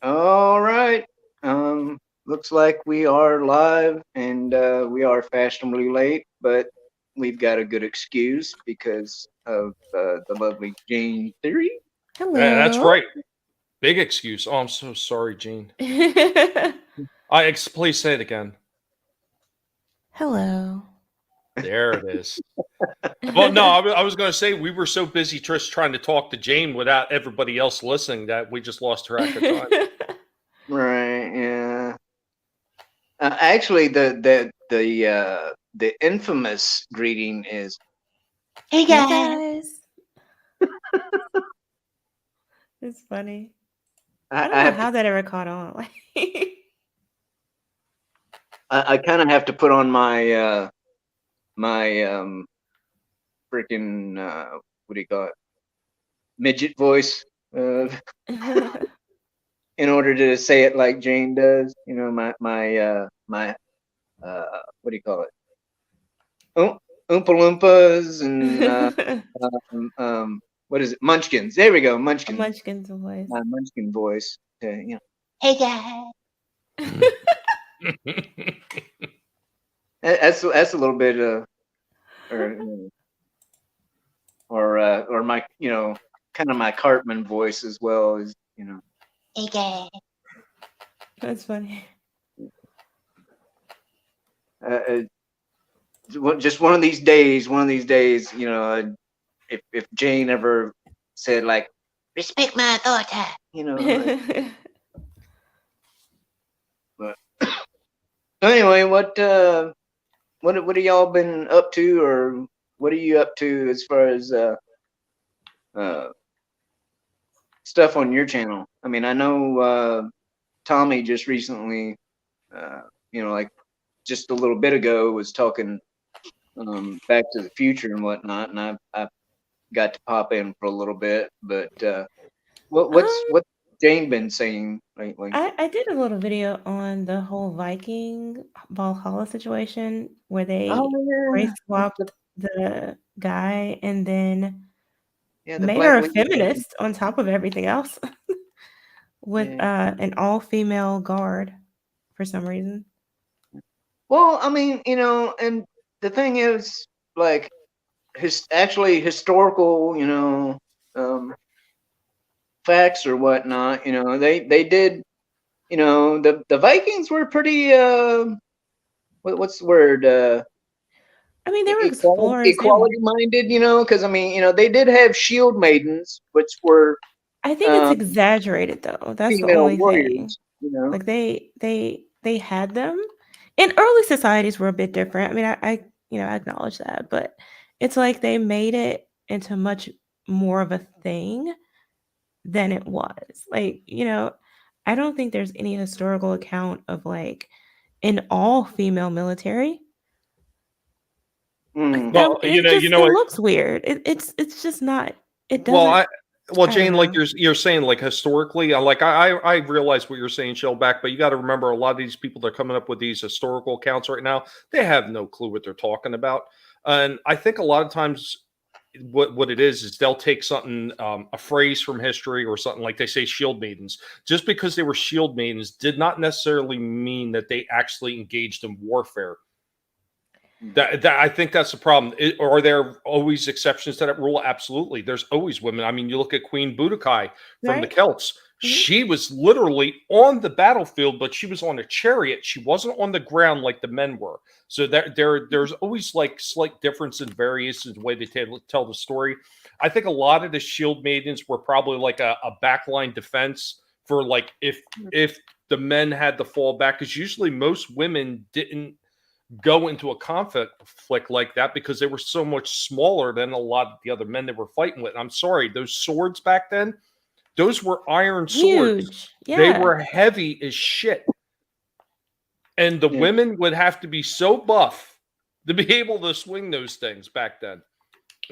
All right. Looks like we are live and we are fashionably late, but we've got a good excuse because of the lovely Jane Theory. That's Hello. right. Big excuse. Oh, I'm so sorry, Gene. Please say it again. Hello. There it is. Well, no, I was going to say we were so busy just trying to talk to Jane without everybody else listening that we just lost track of time. Right. Yeah. Actually, the infamous greeting is, "Hey Hey guys." guys. It's funny. I don't I know have to. how that ever caught on. I kind of have to put on my freaking what do you call it? Midget voice. In order to say it like Jane does. You know, my what do you call it? Oompa Loompas and what is it? Munchkins. There we go, A Munchkins. Munchkin's voice. My Munchkin voice. Hey guys. That's a little bit or or my kind of my Cartman voice as well as Hey guys. That's funny. Uh, just one of these days. One of these days, if Jane ever said like, "Respect my authority," but anyway, what have y'all been up to, or what are you up to as far as uh stuff on your channel? I mean, I know Tommy just recently, like just a little bit ago, was talking Back to the Future and whatnot, and I got to pop in for a little bit. But what's um, what Jane been saying lately? I did a little video on the whole Viking Valhalla situation where Oh they yeah, race swapped the guy and then yeah, the made Black her a Widow. feminist on top of everything else with Yeah. an all-female guard for some reason. Well, I mean, and the thing is, like, actually historical, um, facts or whatnot. They did. The Vikings were pretty. What's the word? I mean, they were explorers. Equality minded. Because I mean, they did have shield maidens, which were I think it's um, exaggerated though. That's the female only thing. warriors. Like they had them. And early societies were a bit different. I mean, I acknowledge that, but it's like they made it into much more of a thing than it was. Like, I don't think there's any historical account of like an all female military. Like Mm. that Well, you it know what? looks weird. It's just not it Well, doesn't I don't Jane, like know. you're saying, like historically, I realize what you're saying, Shellback, but you got to remember a lot of these people that are coming up with these historical accounts right now, they have no clue what they're talking about, and I think a lot of times what it is they'll take something a phrase from history or something like they say shield maidens just because they were shield maidens did not necessarily mean that they actually engaged in warfare. That I think that's the problem. Are there always exceptions to that rule? Absolutely. There's always women. I mean, you look at Queen Boudikai from the Right? Celts. Mhm. She was literally on the battlefield, but she was on a chariot. She wasn't on the ground like the men were. So there's always like slight difference and variations in the way they tell the story. I think a lot of the shield maidens were probably like a backline defense for like if the men had to fall back, because usually most women didn't go into a conflict like that because they were so much smaller than a lot of the other men they were fighting with. I'm sorry, those swords back then, those were iron swords. Huge. They Yeah. were heavy as shit. And the Yeah. women would have to be so buff to be able to swing those things back then.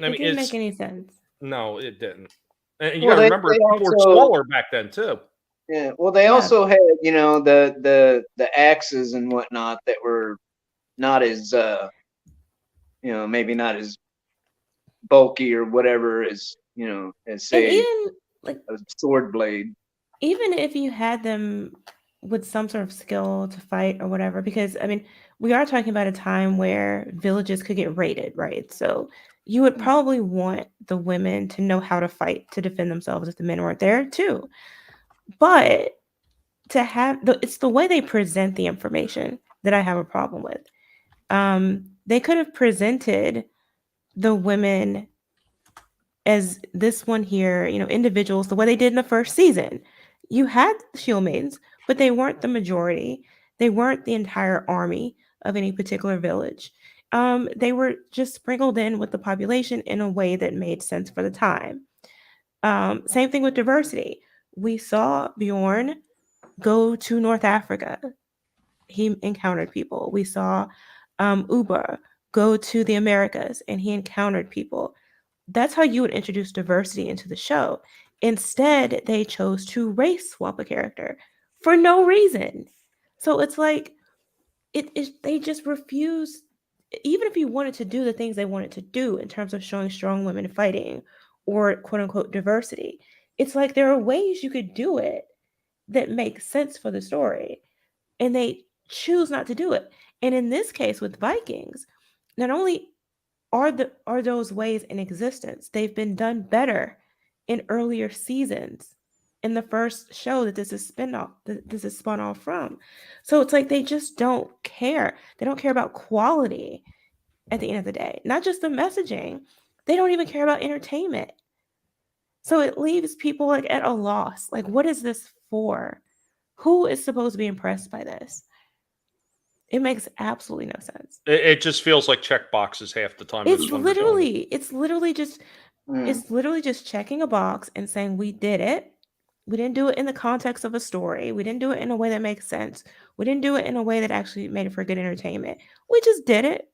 I It mean, didn't make any sense. no, it didn't. And you Well, got to they remember, people were also smaller back then too. yeah. Well, they Yeah. also had the axes and whatnot that were not as maybe not as bulky or whatever as as And say even like a sword blade. even if you had them with some sort of skill to fight or whatever, because I mean, we are talking about a time where villages could get raided, right? So you would probably want the women to know how to fight to defend themselves if the men weren't there too. But to have it's the way they present the information that I have a problem with. They could have presented the women as this one here, individuals, the way they did in the first season. You had shield maidens, but they weren't the majority. They weren't the entire army of any particular village. They were just sprinkled in with the population in a way that made sense for the time. Same thing with diversity. We saw Bjorn go to North Africa. He encountered people. We saw Uber go to the Americas and he encountered people. That's how you would introduce diversity into the show. Instead, they chose to race swap a character for no reason. So it's like they just refuse. Even if you wanted to do the things they wanted to do in terms of showing strong women fighting or quote unquote diversity, it's like there are ways you could do it that make sense for the story, and they choose not to do it. And in this case with Vikings, not only are those ways in existence, they've been done better in earlier seasons in the first show that this is spun off from. So it's like they just don't care. They don't care about quality at the end of the day. Not just the messaging. They don't even care about entertainment. So it leaves people like at a loss. Like, what is this for? Who is supposed to be impressed by this? It makes absolutely no sense. It just feels like check boxes half the time. It's literally just checking a box and saying we did it. We didn't do it in the context of a story. We didn't do it in a way that makes sense. We didn't do it in a way that actually made it for good entertainment. We just did it,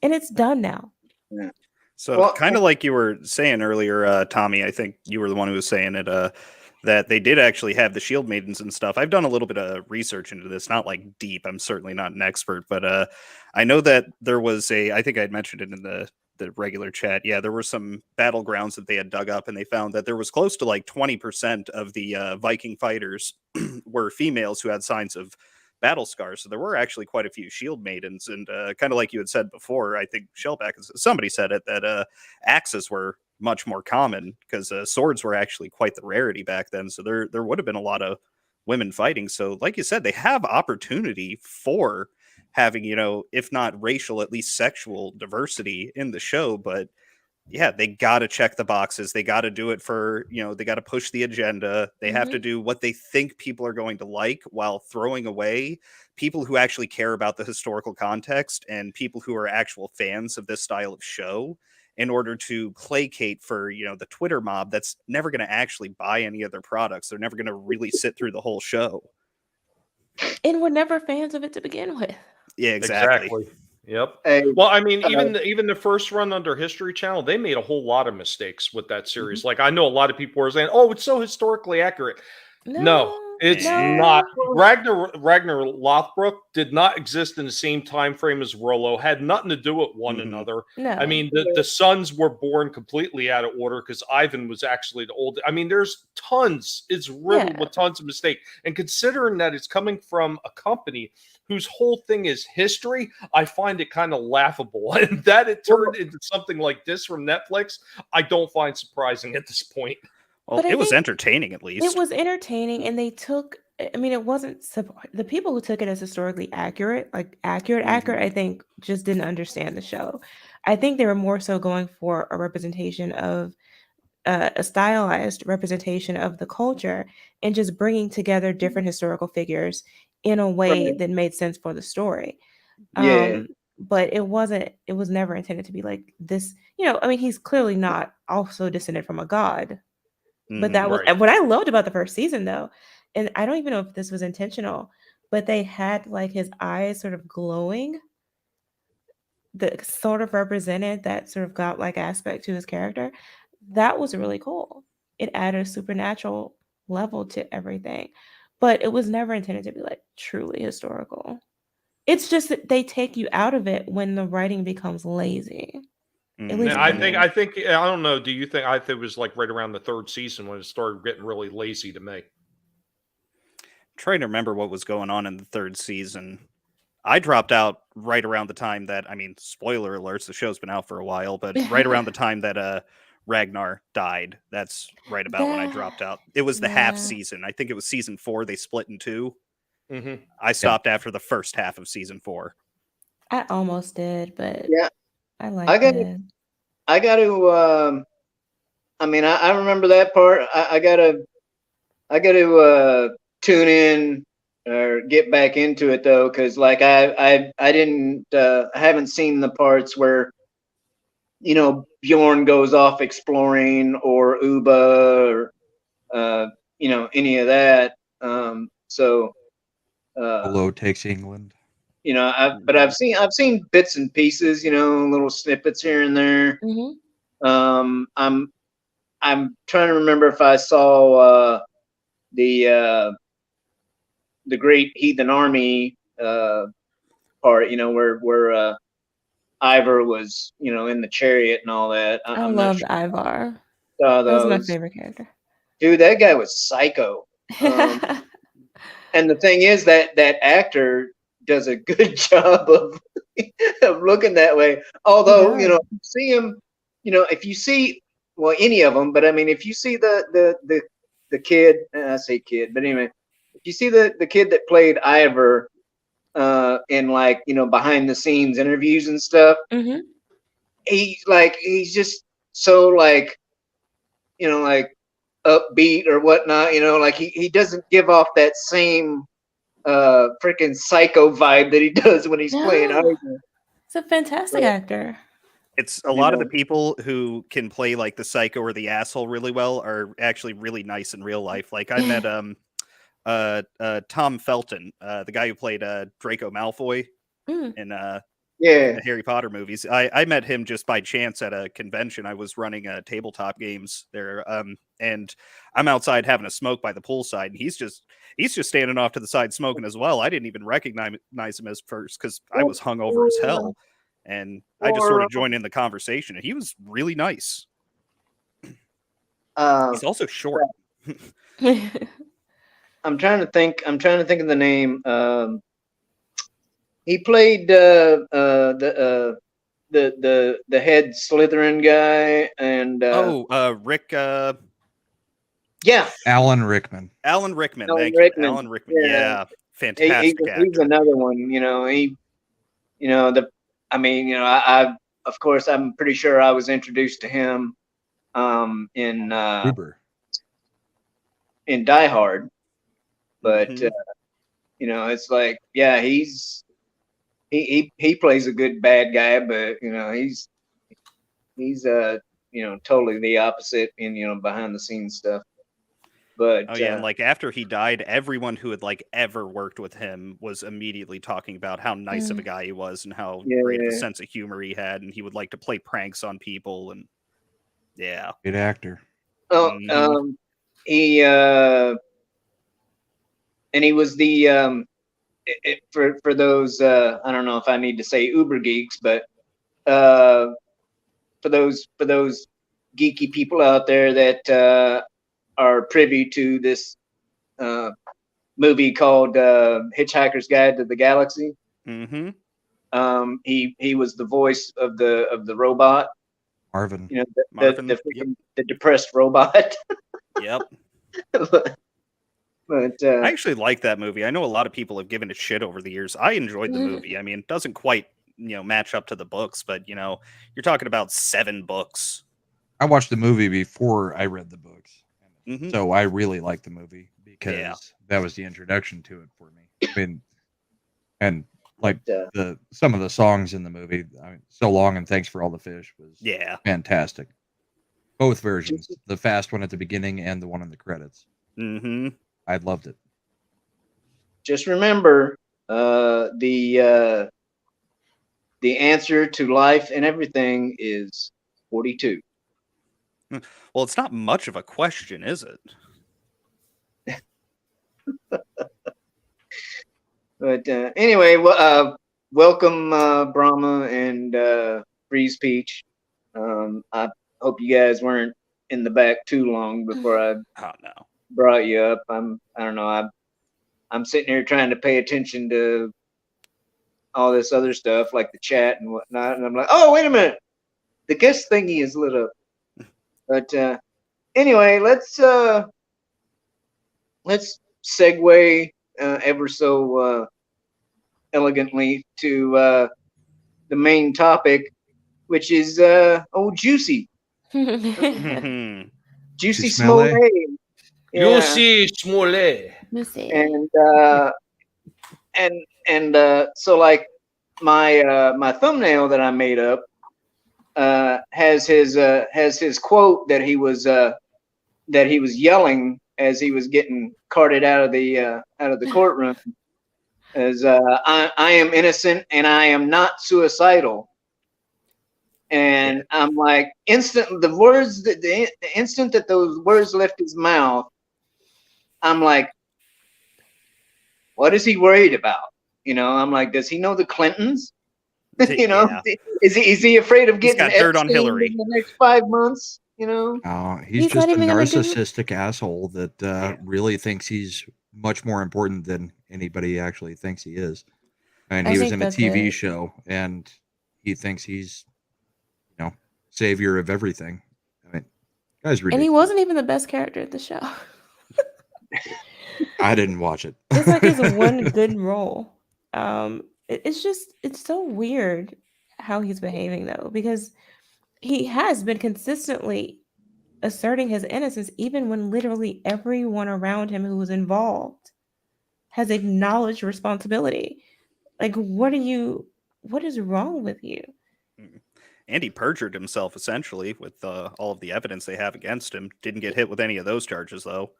and it's done now. Yeah. So kind of like you were saying earlier, Tommy, I think you were the one who was saying it, that they did actually have the shield maidens and stuff. I've done a little bit of research into this, not like deep. I'm certainly not an expert, but I know that there was I think I'd mentioned it in the regular chat. Yeah, there were some battlegrounds that they had dug up, and they found that there was close to like 20% of the Viking fighters were females who had signs of battle scars. So there were actually quite a few shield maidens, and kind of like you had said before, I think Shellback, somebody said it, that axes were much more common because swords were actually quite the rarity back then. So there would have been a lot of women fighting. So like you said, they have opportunity for having, if not racial, at least sexual diversity in the show. But yeah, they got to check the boxes. They got to do it for, they got to push the agenda. They have to do what they think people are going to like while throwing away people who actually care about the historical context and people who are actual fans of this style of show in order to placate for, the Twitter mob that's never going to actually buy any of their products. They're never going to really sit through the whole show. And we're never fans of it to begin with. Yeah, exactly. Yep. Hey, well, I mean, even the first run under History Channel, they made a whole lot of mistakes with that series. Like, I know a lot of people were saying, "Oh, it's so historically accurate." No, it's not. Ragnar Lothbrok did not exist in the same time frame as Rollo. Had nothing to do with one another. No. I mean, the sons were born completely out of order because Ivan was actually the old. I mean, there's tons. It's riddled with tons of mistakes. And considering that it's coming from a company whose whole thing is history, I find it kind of laughable. And that it turned into something like this from Netflix, I don't find surprising at this point. Well, it was entertaining, at least. It was entertaining, and they took, I mean, it wasn't, the people who took it as historically accurate, I think just didn't understand the show. I think they were more so going for a representation of, a stylized representation of the culture and just bringing together different historical figures in a way that made sense for the story. But it was never intended to be like this, I mean, he's clearly not also descended from a god. But that was what I loved about the first season, though. And I don't even know if this was intentional, but they had like his eyes sort of glowing that sort of represented that sort of godlike aspect to his character. That was really cool. It added a supernatural level to everything. But it was never intended to be like truly historical. It's just that they take you out of it when the writing becomes lazy. At least I think I don't know. Do you think it was like right around the third season when it started getting really lazy to me? trying to remember what was going on in the third season. I dropped out right around the time that, I mean, spoiler alerts, the show's been out for a while, but right around the time that Ragnar died. That's right about when I dropped out. It was the half Yeah. season. I think it was season 4. They split in 2. Hmm. I stopped after the first half of season 4. I almost did, but Yeah, I I liked got it. I got to. I mean, I remember that part. I got to tune in or get back into it though, because like I didn't I haven't seen the parts where Bjorn goes off exploring or Uba or any of that. So Solo takes England. but I've seen bits and pieces, little snippets here and there. Hmm. I'm trying to remember if I saw the Great Heathen Army part, where Ivor was, in the chariot and all that. I I'm not loved sure. Ivar. Saw That was my those. favorite character. Dude, that guy was psycho. And the thing is that actor does a good job of of looking that way. Although, does. see him, if you see any of them, but I mean, if you see the kid, I say kid, but anyway, if you see the kid that played Ivor in like behind the scenes interviews and stuff, Hmm. he's just so like like upbeat or whatnot, like he doesn't give off that same freaking psycho vibe that he does when he's playing No, Ivor. he's a fantastic But, actor. It's a lot of the people who can play like the psycho or the asshole really well are actually really nice in real life. Like I met Tom Felton, the guy who played Draco Malfoy Mm. in yeah. the Harry Potter movies. I met him just by chance at a convention. I was running tabletop games there, and I'm outside having a smoke by the poolside, and he's just standing off to the side smoking as well. I didn't even recognize him as first because I was hungover as hell, and I just sort of joined in the conversation. And he was really nice. He's also short. I'm trying to think of the name. He played the head Slytherin guy, and Rick. yeah, Alan Rickman. Alan Rickman. Alan Thank Rickman. you, Alan Rickman. Yeah. Yeah, fantastic he's actor. another one. I of course I'm pretty sure I was introduced to him in Uber. in Die Hard, but Mhm. it's like he plays a good bad guy, but he's totally the opposite in behind the scenes stuff. But Oh yeah, and like after he died, everyone who had like ever worked with him was immediately talking about how nice of a guy he was and how great of a yeah. sense of humor he had, and he would like to play pranks on people, and yeah. Good actor. Oh, Mhm. he and he was the for those I don't know if I need to say uber geeks, but for those geeky people out there that are privy to this movie called Hitchhiker's Guide to the Galaxy. Mhm. He was the voice of the robot. Marvin. Marvin. The depressed robot. Yep. but I actually like that movie. I know a lot of people have given it shit over the years. I enjoyed the movie. I mean, it doesn't quite, match up to the books, but you're talking about 7 books. I watched the movie before I read the books. Mhm. So I really liked the movie because Yeah. that was the introduction to it for me. I mean, and like but, some of the songs in the movie, I mean, So Long and Thanks for All the Fish was Yeah. fantastic. Both versions, the fast one at the beginning and the one in the credits. Mhm. I loved it. just remember the answer to life and everything is 42. Well, it's not much of a question, is it? But anyway, welcome Brahma and Freeze Peach. I hope you guys weren't in the back too long before I Oh no. brought you up. I don't know. I'm sitting here trying to pay attention to all this other stuff like the chat and whatnot, and I'm like, oh, wait a minute, the guest thingy is lit up. But anyway, let's segue ever so elegantly to the main topic, which is Juicy Mhm. Juicy Smollett? Smollett. You Yeah. see Smollett. Lucy. And so like my thumbnail that I made up has his quote that he was yelling as he was getting carted out of the courtroom, as I am innocent and I am not suicidal. And I'm like, the instant that those words left his mouth, I'm like, what is he worried about? I'm like, does he know the Clintons? Yeah. Is he afraid of He's getting got dirt on Epstein Hillary. in the next 5 months? He's He's just not a even gonna do- narcissistic asshole that really thinks he's much more important than anybody actually thinks he is. And I he was think in a that's TV it. show, and he thinks he's, savior of everything. I mean, guy's And ridiculous. he wasn't even the best character at the show. I didn't watch it. It's like his one good role. It's so weird how he's behaving though, because he has been consistently asserting his innocence even when literally everyone around him who was involved has acknowledged responsibility. Like, what is wrong with you? And he perjured himself essentially with all of the evidence they have against him. Didn't get hit with any of those charges though.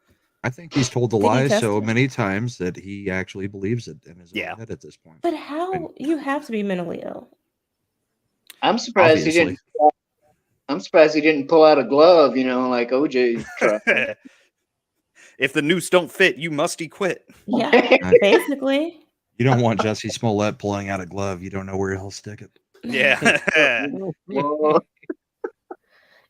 I think he's told the Did he lie so testify? many times that he actually believes it in his Yeah. own head at this point. But how you have to be mentally ill? I'm surprised Obviously. he didn't. I'm surprised he didn't pull out a glove, like OJ tried. If the noose don't fit, you must quit. Yeah, basically. You don't want Jesse Smollett pulling out a glove. You don't know where he'll stick it. Yeah. Well,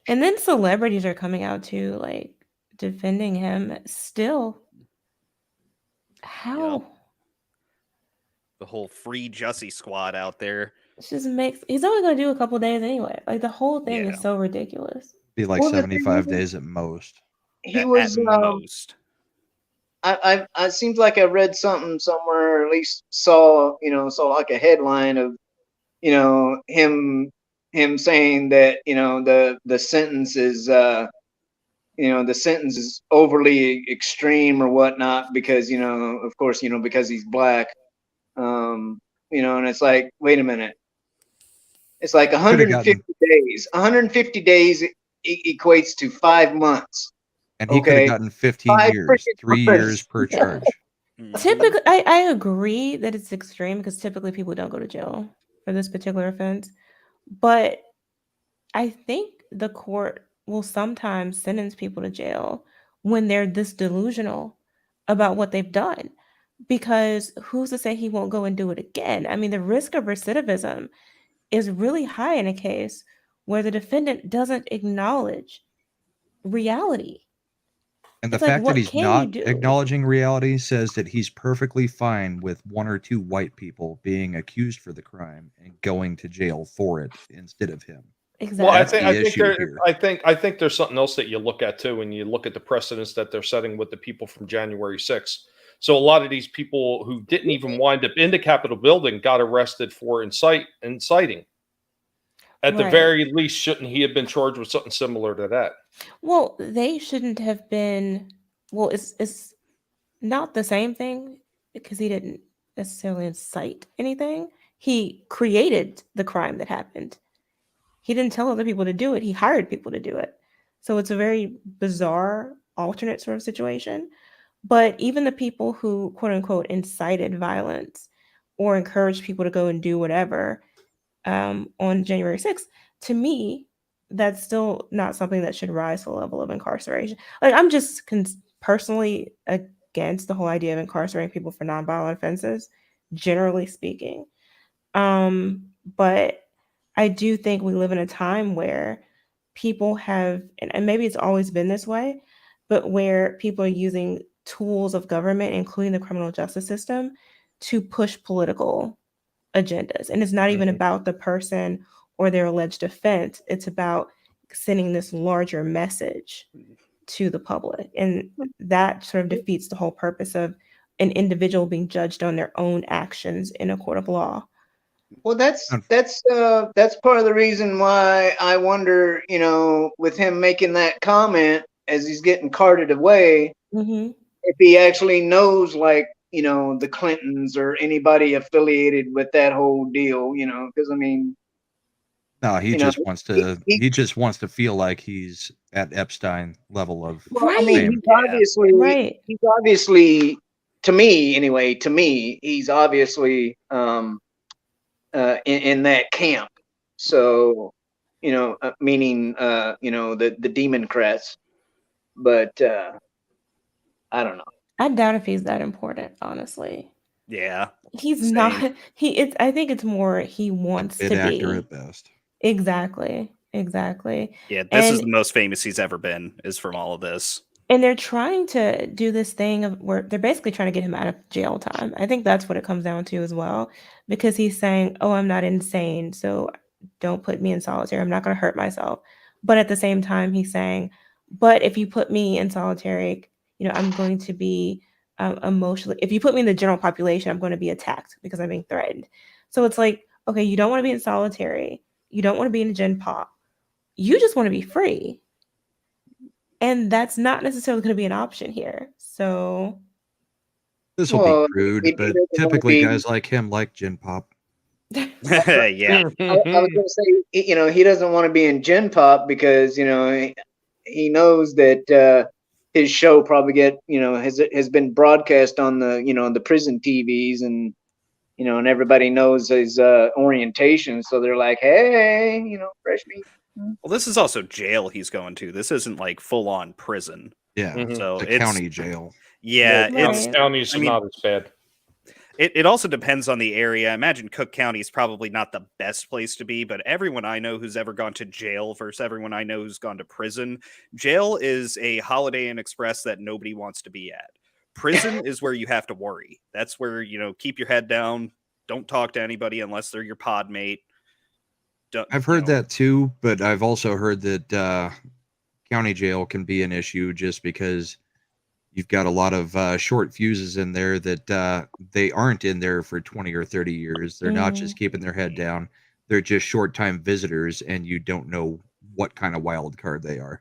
And then celebrities are coming out too, like defending him still. How? The whole free Jussie squad out there. It just makes he's only gonna do a couple days anyway. Like the whole thing Yeah. is so ridiculous. Be like Well, the thing 75 is- days at most. he At was. most. I it seems like I read something somewhere, or at least saw like a headline of him saying that the sentence is the sentence is overly extreme or whatnot because of course because he's black, and it's like, wait a minute, it's like 150 days. 150 days equates to 5 months. And he could have gotten 15 5 years, freaking 3 months. years per charge. Mhm. Typically, I agree that it's extreme because typically people don't go to jail for this particular offense. But I think the court will sometimes sentence people to jail when they're this delusional about what they've done. Because who's to say he won't go and do it again? I mean, the risk of recidivism is really high in a case where the defendant doesn't acknowledge reality. And the It's like, fact what that he's can you not do? acknowledging reality says that he's perfectly fine with 1 or 2 white people being accused for the crime and going to jail for it instead of him. Exactly. Well, That's the issue here. I think there's something else that you look at too, when you look at the precedents that they're setting with the people from January 6th. So a lot of these people who didn't even wind up in the Capitol building got arrested for inciting. At the Right. very least, shouldn't he have been charged with something similar to that? Well, they shouldn't have been. Well, it's not the same thing because he didn't necessarily incite anything. He created the crime that happened. He didn't tell other people to do it. He hired people to do it. So it's a very bizarre alternate sort of situation. But even the people who, quote unquote, incited violence or encouraged people to go and do whatever on January 6th, to me, that's still not something that should rise to the level of incarceration. Like, I'm just personally against the whole idea of incarcerating people for nonviolent offenses, generally speaking. But I do think we live in a time where people have, and maybe it's always been this way, but where people are using tools of government, including the criminal justice system, to push political agendas. And it's not even Mhm. about the person or their alleged offense. It's about sending this larger message to the public. And that sort of defeats the whole purpose of an individual being judged on their own actions in a court of law. Well, that's part of the reason why I wonder, with him making that comment as he's getting carted away, Mm-hmm. if he actually knows, like, the Clintons or anybody affiliated with that whole deal, because I mean, No, he you know, just wants to. he- He just wants to feel like he's at Epstein level of. well, I mean, Right. Right. he's obviously, to me anyway, he's obviously in that camp. So, meaning the Democrats, but I don't know. I doubt if he's that important, honestly. Yeah. He's Same. not. I think it's more he wants Bit to actor be. at best. Exactly. Yeah, this is And the most famous he's ever been, is from all of this. and they're trying to do this thing of where they're basically trying to get him out of jail time. I think that's what it comes down to as well, because he's saying, "Oh, I'm not insane, so don't put me in solitary. I'm not going to hurt myself." But at the same time, he's saying, "But if you put me in solitary, I'm going to be emotionally. If you put me in the general population, I'm going to be attacked because I'm being threatened." So it's like, okay, you don't want to be in solitary. You don't want to be in a gen pop. You just want to be free. And that's not necessarily going to be an option here. So, This will Well, be crude, he but doesn't wanna typically be- guys like him like gin pop. Yeah. I was going to say, he doesn't want to be in Gen Pop because he knows that his show probably has been broadcast on the prison TVs, and and everybody knows his orientation, so they're like, hey, fresh meat. Well, this is also jail he's going to. This isn't like full on prison. Yeah, Mhm. So it's a it's county jail. yeah, Well, it's right. Counties I are mean- not as bad. it also depends on the area. I imagine Cook County is probably not the best place to be, but everyone I know who's ever gone to jail versus everyone I know who's gone to prison, jail is a Holiday Inn Express that nobody wants to be at. Prison is where you have to worry. That's where, keep your head down, don't talk to anybody unless they're your pod mate. I've heard that too, but I've also heard that county jail can be an issue just because you've got a lot of short fuses in there that they aren't in there for 20 or 30 years. They're not just keeping their head down. They're just short-time visitors, and you don't know what kind of wild card they are.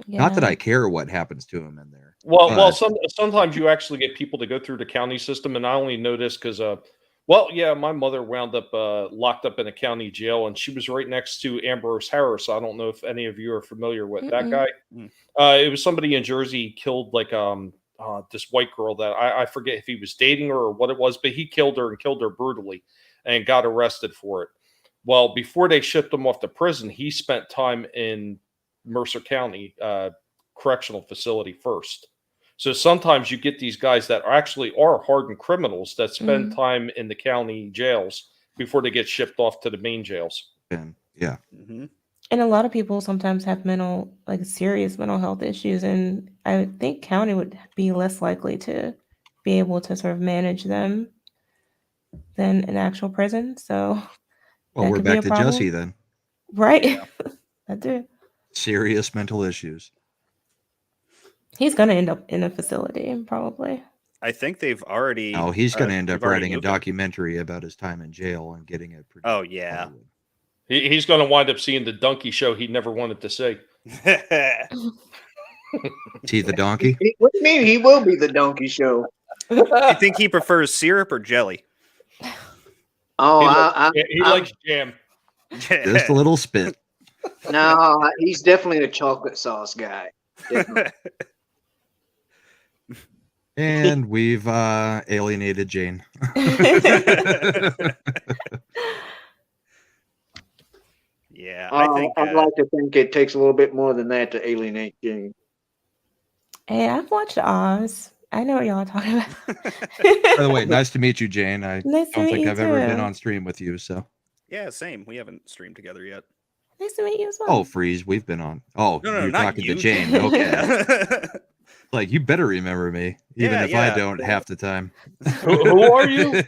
Not that I care what happens to them in there. Well, but- sometimes you actually get people to go through the county system, and I only know this because, my mother wound up locked up in a county jail, and she was right next to Ambrose Harris. I don't know if any of you are familiar with that guy. It was somebody in Jersey killed this white girl that I forget if he was dating her or what it was, but he killed her and killed her brutally, and got arrested for it. Well, before they shipped him off to prison, he spent time in Mercer County correctional facility first. So sometimes you get these guys that are hardened criminals that spend time in the county jails before they get shipped off to the main jails. And yeah, Mhm. And a lot of people sometimes have serious mental health issues, and I would think county would be less likely to be able to sort of manage them than an actual prison. So, well, that we're could be a back to problem. Jesse then. Right? I do. Serious mental issues. He's gonna end up in a facility, probably. I think they've already. Oh, he's going to end they've up already writing a moved him. documentary about his time in jail and getting it produced. Oh, in yeah. Hollywood. He's going to wind up seeing the donkey show he never wanted to see. Is he the donkey? What do you mean he will be the donkey show? You think he prefers syrup or jelly? Oh, He likes jam. Just a little spit. no, he's definitely the chocolate sauce guy. Definitely. And we've alienated Jane. Yeah, I think I'd like to think it takes a little bit more than that to alienate Jane. Hey, I've watched Oz. I know what y'all are talking about. By the way, nice to meet you, Jane. I Nice to don't meet think you I've ever been too. on stream with you. So, yeah, same. We haven't streamed together yet. Nice to meet you as well. oh, Freeze, we've been on. Oh, No, you're not talking you, to Jane. Jane. Okay. Like, you better remember me, even if I don't half the time. Who are you?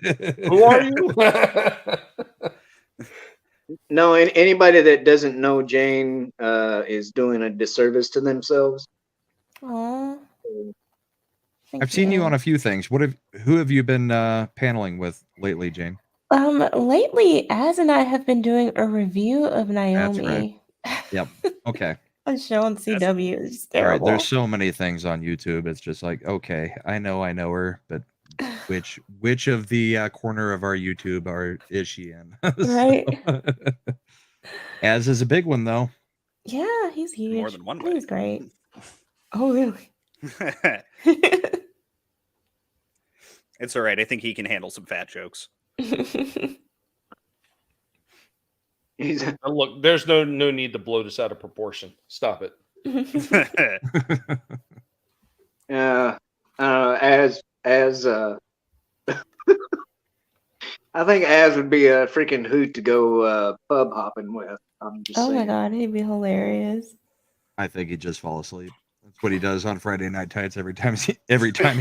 Who are you? No, anybody that doesn't know Jane is doing a disservice to themselves. Aw. I've seen you on a few things. Who have you been paneling with lately, Jane? Lately, Az and I have been doing a review of Naomi. That's right. Yep. Okay. A show on CW. It's All right. terrible. There's so many things on YouTube. It's just like, okay, I know her, but which of the corner of our YouTube is she in? Right. Az is a big one though. Yeah, he's huge. More than one way. He's great. Oh, really? It's all right. I think he can handle some fat jokes. Look, there's no need to blow this out of proportion. Stop it. As I think Az would be a freaking hoot to go pub hopping with. I'm just saying. My god, he'd be hilarious. I think he'd just fall asleep. That's what he does on Friday Night Tights every time he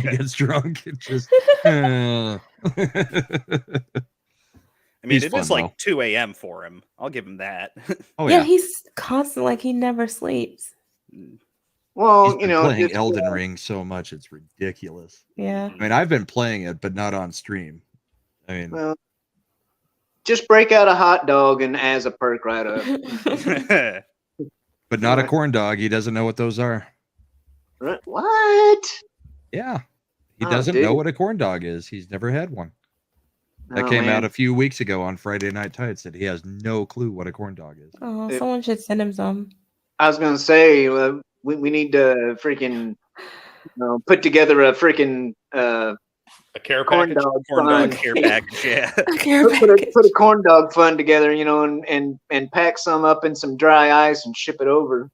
gets drunk. It just I mean, it is like though. 2 a.m. for him. I'll give him that. Oh Yeah, he's constant, like he never sleeps. Well, He's been playing Elden Ring so much it's ridiculous. Yeah. I mean, I've been playing it, but not on stream. I mean, well, just break out a hot dog and Az a perk right up. but not a corn dog. He doesn't know what those are. What? Yeah, he doesn't know what a corn dog is. He's never had one. That came out a few weeks ago on Friday Night Tights that he has no clue what a corn dog is. Oh, someone should send him some. I was gonna say we need to freaking put together a freaking a care corn package. dog Corn fund. dog care package. Yeah. Put a corn dog fund together, and pack some up in some dry ice and ship it over.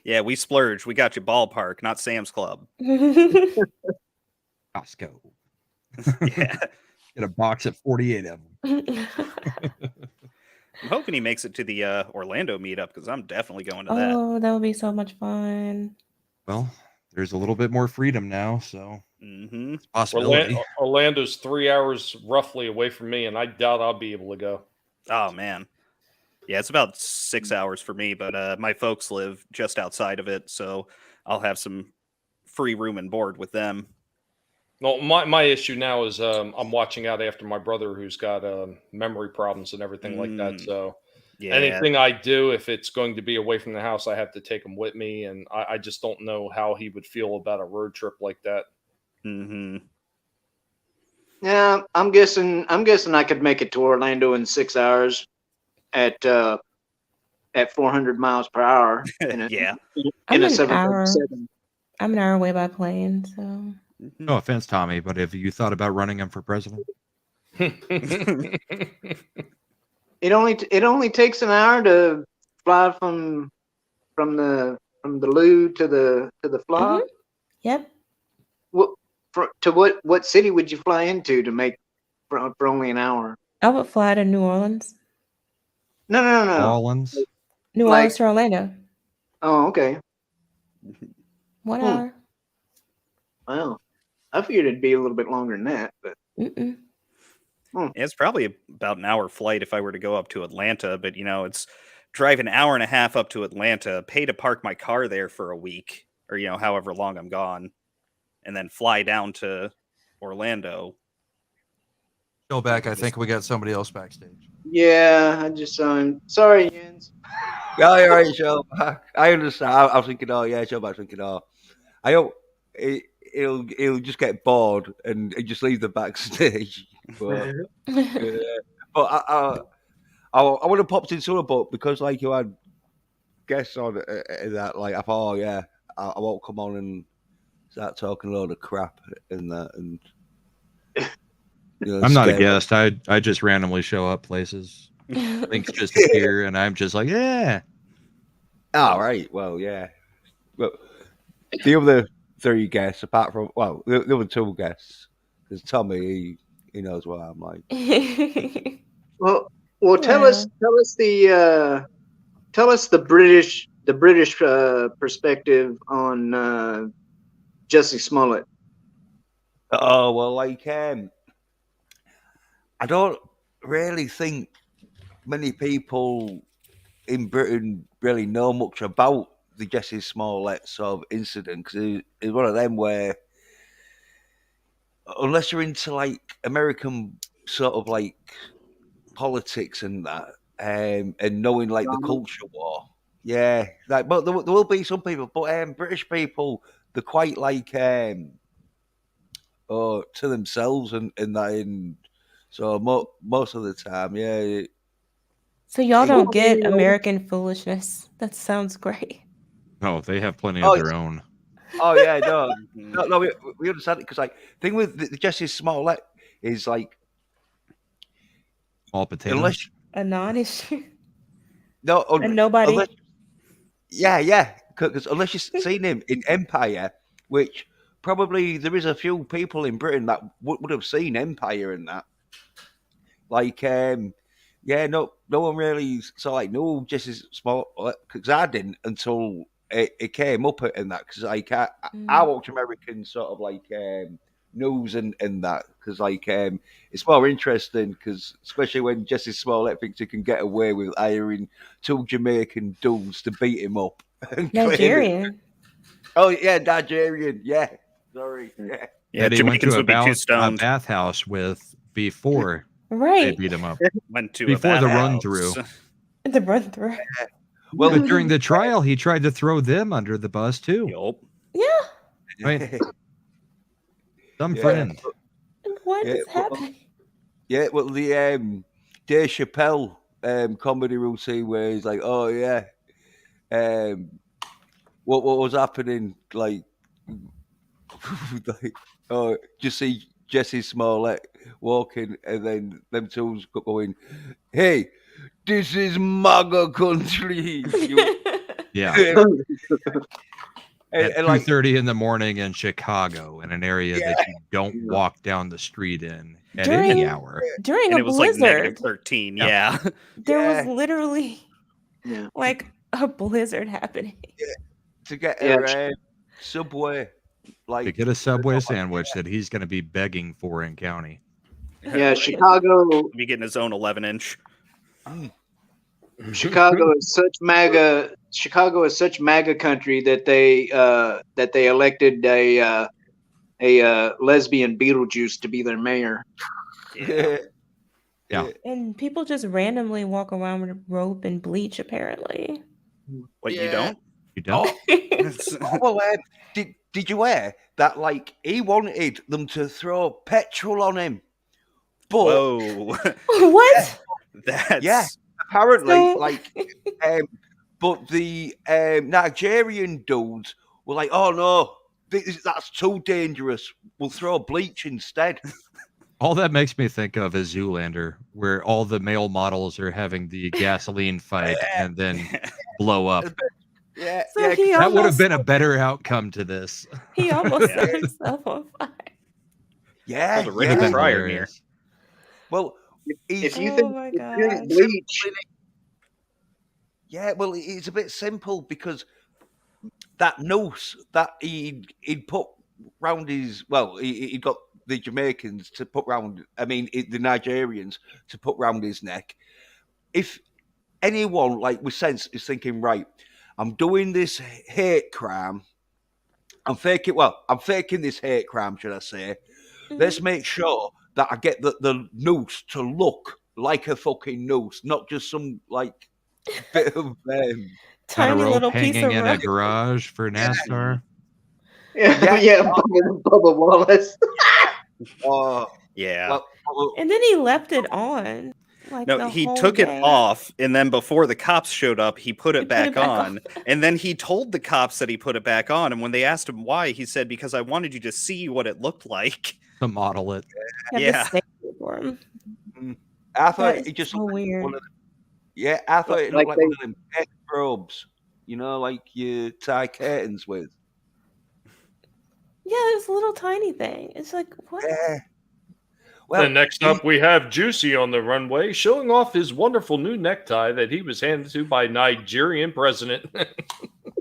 Yeah, we splurge. We got you ballpark, not Sam's Club. Costco. Yeah. Get a box of 48 of them. I'm hoping he makes it to the Orlando meetup because I'm definitely going to that. Oh, that would be so much fun. Well, there's a little bit more freedom now, so it's a possibility. Orlando's 3 hours roughly away from me, and I doubt I'll be able to go. Oh, man. Yeah, it's about 6 hours for me, but my folks live just outside of it, so I'll have some free room and board with them. Well, my issue now is I'm watching out after my brother who's got memory problems and everything like that. So anything I do, if it's going to be away from the house, I have to take him with me. And I just don't know how he would feel about a road trip like that. Mm-hmm. Yeah, I'm guessing I could make it to Orlando in 6 hours at 400 miles per hour. Yeah. In a 747. I'm an hour away by plane, so. No offense, Tommy, but have you thought about running him for president? It only takes an hour to fly from the loo to the fly. Mm-hmm. Yep. What city would you fly into to make for only an hour? I would fly to New Orleans. No. Orleans? New Orleans to Orlando. Oh, okay. 1 hour. Wow. I figured it'd be a little bit longer than that, but It's probably about an hour flight if I were to go up to Atlanta, but it's drive an hour and a half up to Atlanta, pay to park my car there for a week, or however long I'm gone, and then fly down to Orlando. Go back. I think we got somebody else backstage. yeah, I just saw him. Sorry, Jens. Yeah, you're right, Joe. I understand. I was thinking, Joe, I was thinking, I hope he'll just get bored and just leave the backstage. But I would have popped in sooner, but because you had guests on that, I thought, I won't come on and start talking a load of crap in that. And I'm not a guest. I just randomly show up places. Things just appear, and I'm just like, yeah. Oh, right. Well, yeah. Well, the other 3 guests, apart from the other 2 guests, because Tommy, he knows what I'm like. Well, tell us the British perspective on Jesse Smollett? Oh well, like I don't really think many people in Britain really know much about the Jesse Smollett sort of incident because it's one of them where, unless you're into like American sort of like politics and that, and knowing like the culture war, yeah, like but there will be some people, but British people they're quite like to themselves and that in so most of the time, yeah. So y'all Hey, don't get American foolishness. That sounds great. Oh, they have plenty Oh, of their own. Oh yeah, no, we understand it because like thing with the Jesse Smollett is like All potatoes. unless A non-issue. no And nobody. unless yeah because unless you've seen him in Empire, which probably there is a few people in Britain that would have seen Empire and that like yeah no one really saw like no Jesse Smollett because I didn't until it came up in that because like I watch American sort of like news and that because like it's more interesting because especially when Jesse Smollett thinks he can get away with hiring 2 Jamaican dudes to beat him up and Nigerian. oh yeah, Nigerian, yeah, sorry, yeah. Yeah, That he went Jamaicans to would be too a stoned. bathhouse with before they Right. beat him up. Went to Before a the bathhouse. run through. The run through. Well, But during the trial, he tried to throw them under the bus too. Yup. Yeah. Right. Some Yeah. friend. What Yeah, is happening? yeah, well, the Dave Chappelle comedy routine where he's like, "Oh yeah, what was happening?" Like, like, oh, just see Jesse Smollett walking, and then them two's going, "Hey, this is MAGA country." Yeah. and, At and like, 2:30 in the morning in Chicago, in an area that you don't walk down the street in at any hour. During And a it was like blizzard. -13. Yeah. Yeah. There Yeah. was literally Yeah. like a blizzard happening. to get Yeah. a Subway, like To get a Subway sandwich that he's going to be begging for in county. Yeah, Chicago. Be getting his own 11-inch. Chicago is such MAGA. Chicago is such MAGA country that they elected a lesbian Beetlejuice to be their mayor. Yeah. Yeah. And people just randomly walk around with rope and bleach, apparently. What, you Yeah. don't? You don't? Oh, well, did you hear that? Like he wanted them to throw petrol on him, but Whoa. What? That's yeah, apparently, So- like, but the Nigerian dudes were like, "Oh no, that's too dangerous. We'll throw bleach instead." All that makes me think of is Zoolander, where all the male models are having the gasoline fight and then blow up. Yeah, So yeah. he That would have almost, been a better outcome to this. he almost Yeah. set himself on fire. Yeah, Well, the Would have Rickman been fryer hilarious. Well, If you Oh think my if you think gosh. bleach, yeah, well, it's a bit simple because that noose that he'd put round his, well, he got the Jamaicans to put round, I mean, the Nigerians to put round his neck. If anyone, like, with sense is thinking, right, I'm doing this hate crime, I'm faking this hate crime, should I say. Let's make sure that I get the noose to look like a fucking noose, not just some, like, bit of Got a Tiny rope little piece hanging of in a rope. garage for NASCAR. yeah, Bubba Wallace. oh, Yeah. well, And then he left it on. Like No, the he whole took it day. off, and then before the cops showed up, he put it He put back it back on. And then he told the cops that he put it back on. And when they asked him why, he said, "Because I wanted you to see what it looked like." To model it. You have Yeah. to save it for him. I thought That it is just so looked like weird. one of them. Yeah, I thought it Like looked like one of them pet robes, you know, like you tie curtains with. Yeah, it's a little tiny thing. It's like, what? Yeah. Well, And next up, we have Juicy on the runway, showing off his wonderful new necktie that he was handed to by Nigerian president.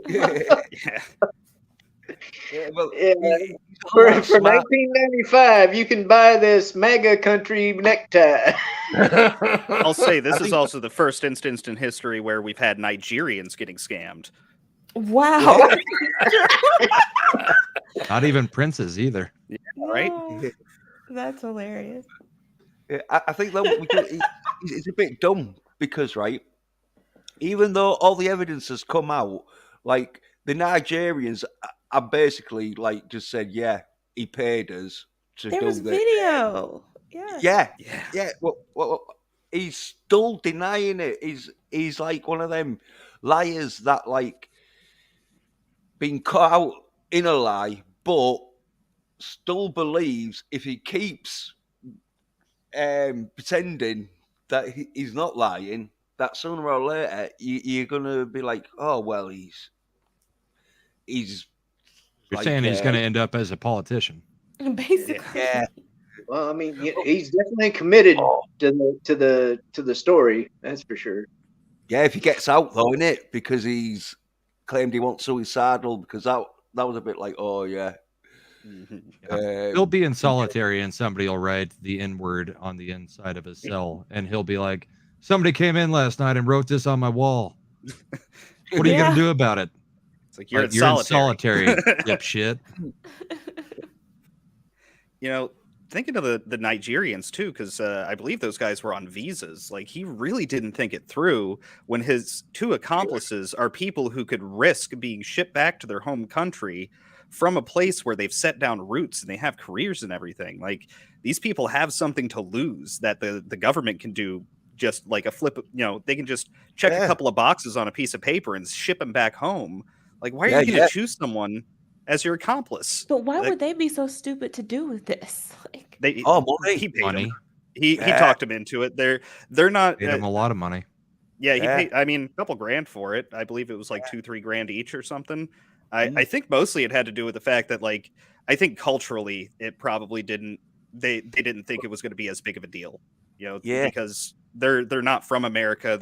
yeah. Yeah. Yeah, well, Yeah. he's got a lot For of smart. 1995, you can buy this MAGA country necktie. I'll say this I is think- also the first instance in history where we've had Nigerians getting scammed. Wow. Not even princes either. right? No, that's hilarious. Yeah, I think though it's a bit dumb because right, even though all the evidence has come out, like the Nigerians are basically like just said, yeah, he paid us to There do was this. video. Yeah. Yeah, Yeah. yeah. Well, he's still denying it. He's like one of them liars that like been caught out in a lie, but still believes if he keeps pretending that he's not lying, that sooner or later you're gonna be like, oh well, he's You're like, saying he's going to end up as a politician. Basically. yeah. Well, I mean, he's definitely committed Oh. to the story. That's for sure. Yeah, if he gets out though, innit? Because he's claimed he wants suicidal, because that was a bit like, oh yeah. He'll be in solitary and somebody will write the N word on the inside of his cell and he'll be like, somebody came in last night and wrote this on my wall. What are you going to do about it? It's like you're, Like, in, you're solitary. in solitary, dipshit. You know, thinking of the Nigerians too, because I believe those guys were on visas. Like he really didn't think it through when his two accomplices are people who could risk being shipped back to their home country from a place where they've set down roots and they have careers and everything. Like these people have something to lose that the government can do just like a flip. You know, they can just check a couple of boxes on a piece of paper and ship them back home. Like, why are you going to choose someone as your accomplice? But why would they be so stupid to do with this? Like, He paid money. him. He talked him into it. They're not Paid him a lot of money. Yeah, he paid. I mean, a couple grand for it. I believe it was like $2-3 grand each or something. I think mostly it had to do with the fact that, like, I think culturally it probably didn't. They didn't think it was going to be as big of a deal, you know, because they're not from America.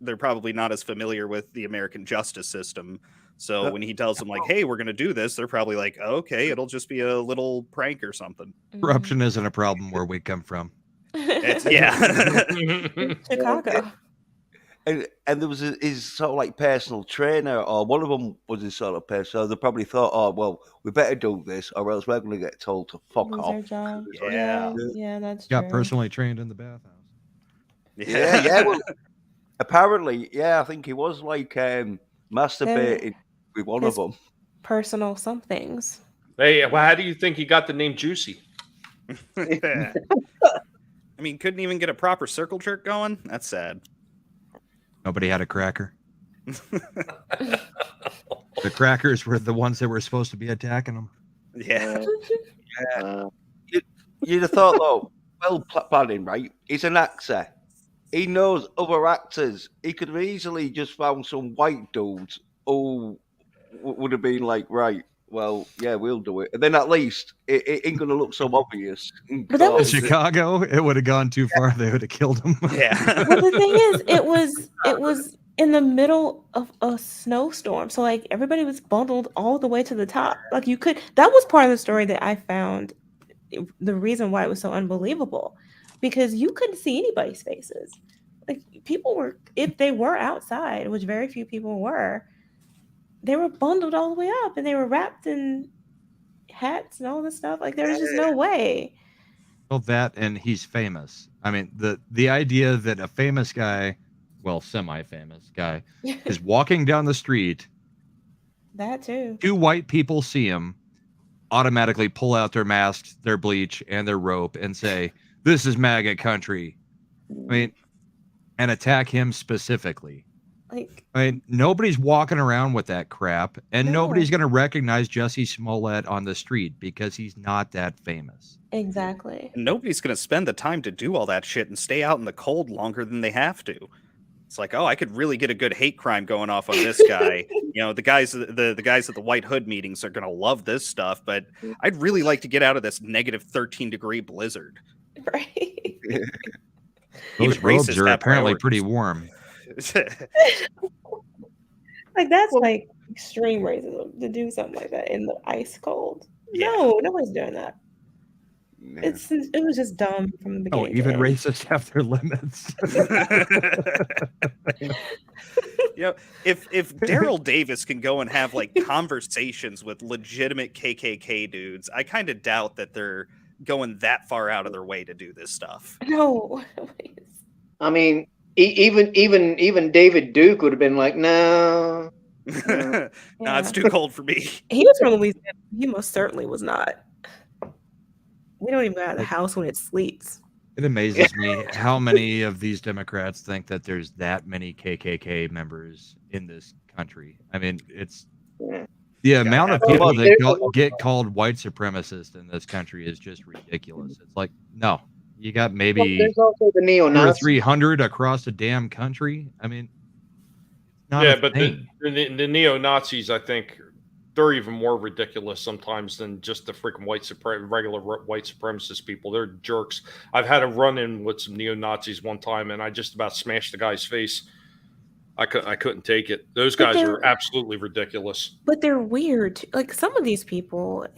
They're probably not as familiar with the American justice system. So when he tells them like, "Hey, we're going to do this," they're probably like, oh, "Okay, it'll just be a little prank or something." Corruption isn't a problem where we come from. It's, Chicago. And there was his sort of like personal trainer, or one of them was his sort of person. So they probably thought, oh well, we better do this, or else we're going to get told to fuck Lose off. their job. Yeah. Yeah, that's Got true. personally trained in the bathhouse. Yeah. Well, apparently, I think he was like masturbating with one of them. Personal somethings. Hey, well, how do you think he got the name Juicy? I mean, couldn't even get a proper circle jerk going. That's sad. Nobody had a cracker. The crackers were the ones that were supposed to be attacking them. Yeah. You'd have thought, though, well planning, right? He's an actor. He knows other actors. He could have easily just found some white dudes who would have been like, right, well, yeah, we'll do it. And then at least it ain't going to look so obvious. But that In was Chicago, it would have gone too far. They would have killed him. Yeah. well, the thing is, it was in the middle of a snowstorm, so like everybody was bundled all the way to the top. Like that was part of the story that I found the reason why it was so unbelievable, because you couldn't see anybody's faces. Like people were, if they were outside, which very few people were, they were bundled all the way up and they were wrapped in hats and all this stuff. Like there was just no way. Well, that and he's famous. I mean, the idea that a famous guy, well, semi-famous guy, is walking down the street. That too. Two white people see him, automatically pull out their masks, their bleach, and their rope, and say, "This is MAGA country." I mean, and attack him specifically. Like, I mean, nobody's walking around with that crap, and No. nobody's going to recognize Jussie Smollett on the street because he's not that famous. exactly. And nobody's going to spend the time to do all that shit and stay out in the cold longer than they have to. It's like, oh, I could really get a good hate crime going off on this guy. You know, the guys at the White Hood meetings are going to love this stuff, but I'd really like to get out of this negative 13-degree blizzard. Right. Those Even robes racists are have apparently priorities. pretty warm. Like that's like extreme racism to do something like that in the ice cold. Yeah. No, nobody's doing that. Yeah. It was just dumb from the Oh, beginning. even to end. racists have their limits. If Daryl Davis can go and have like conversations with legitimate KKK dudes, I kind of doubt that they're going that far out of their way to do this stuff. No. I mean, even David Duke would have been like, no. Nah, Yeah. it's too cold for me. He was from Louisiana. He most certainly was not. We don't even go out of the Like- house when it sleets. It amazes me how many of these Democrats think that there's that many KKK members in this country. I mean, it's Yeah. the amount of have people to. that get called white supremacists in this country is just ridiculous. It's like, no, you got maybe There's also the 200 or neo-Nazis. 300 across the damn country. I mean, it's not Yeah, a but thing. the neo Nazis, I think, they're even more ridiculous sometimes than just the freaking regular white supremacist people. They're jerks. I've had a run in with some neo Nazis one time, and I just about smashed the guy's face. I couldn't take it. Those But guys they're- are absolutely ridiculous. But they're weird. Like some of these people,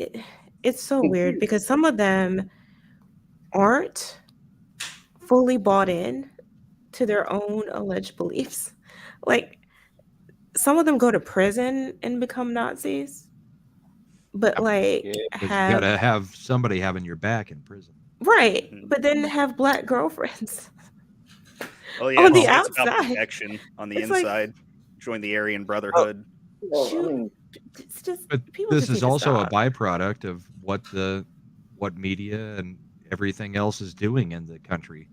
it's so weird because some of them aren't fully bought in to their own alleged beliefs. Like some of them go to prison and become Nazis, but like Yeah, 'Cause you have gotta have somebody having your back in prison. right, Mhm. but then have black girlfriends. Oh yeah, On the it's about outside. protection. On the It's like- inside, join the Aryan Brotherhood. Well, I mean, It's just But people this just is need to also a stop. byproduct of what media and everything else is doing in the country.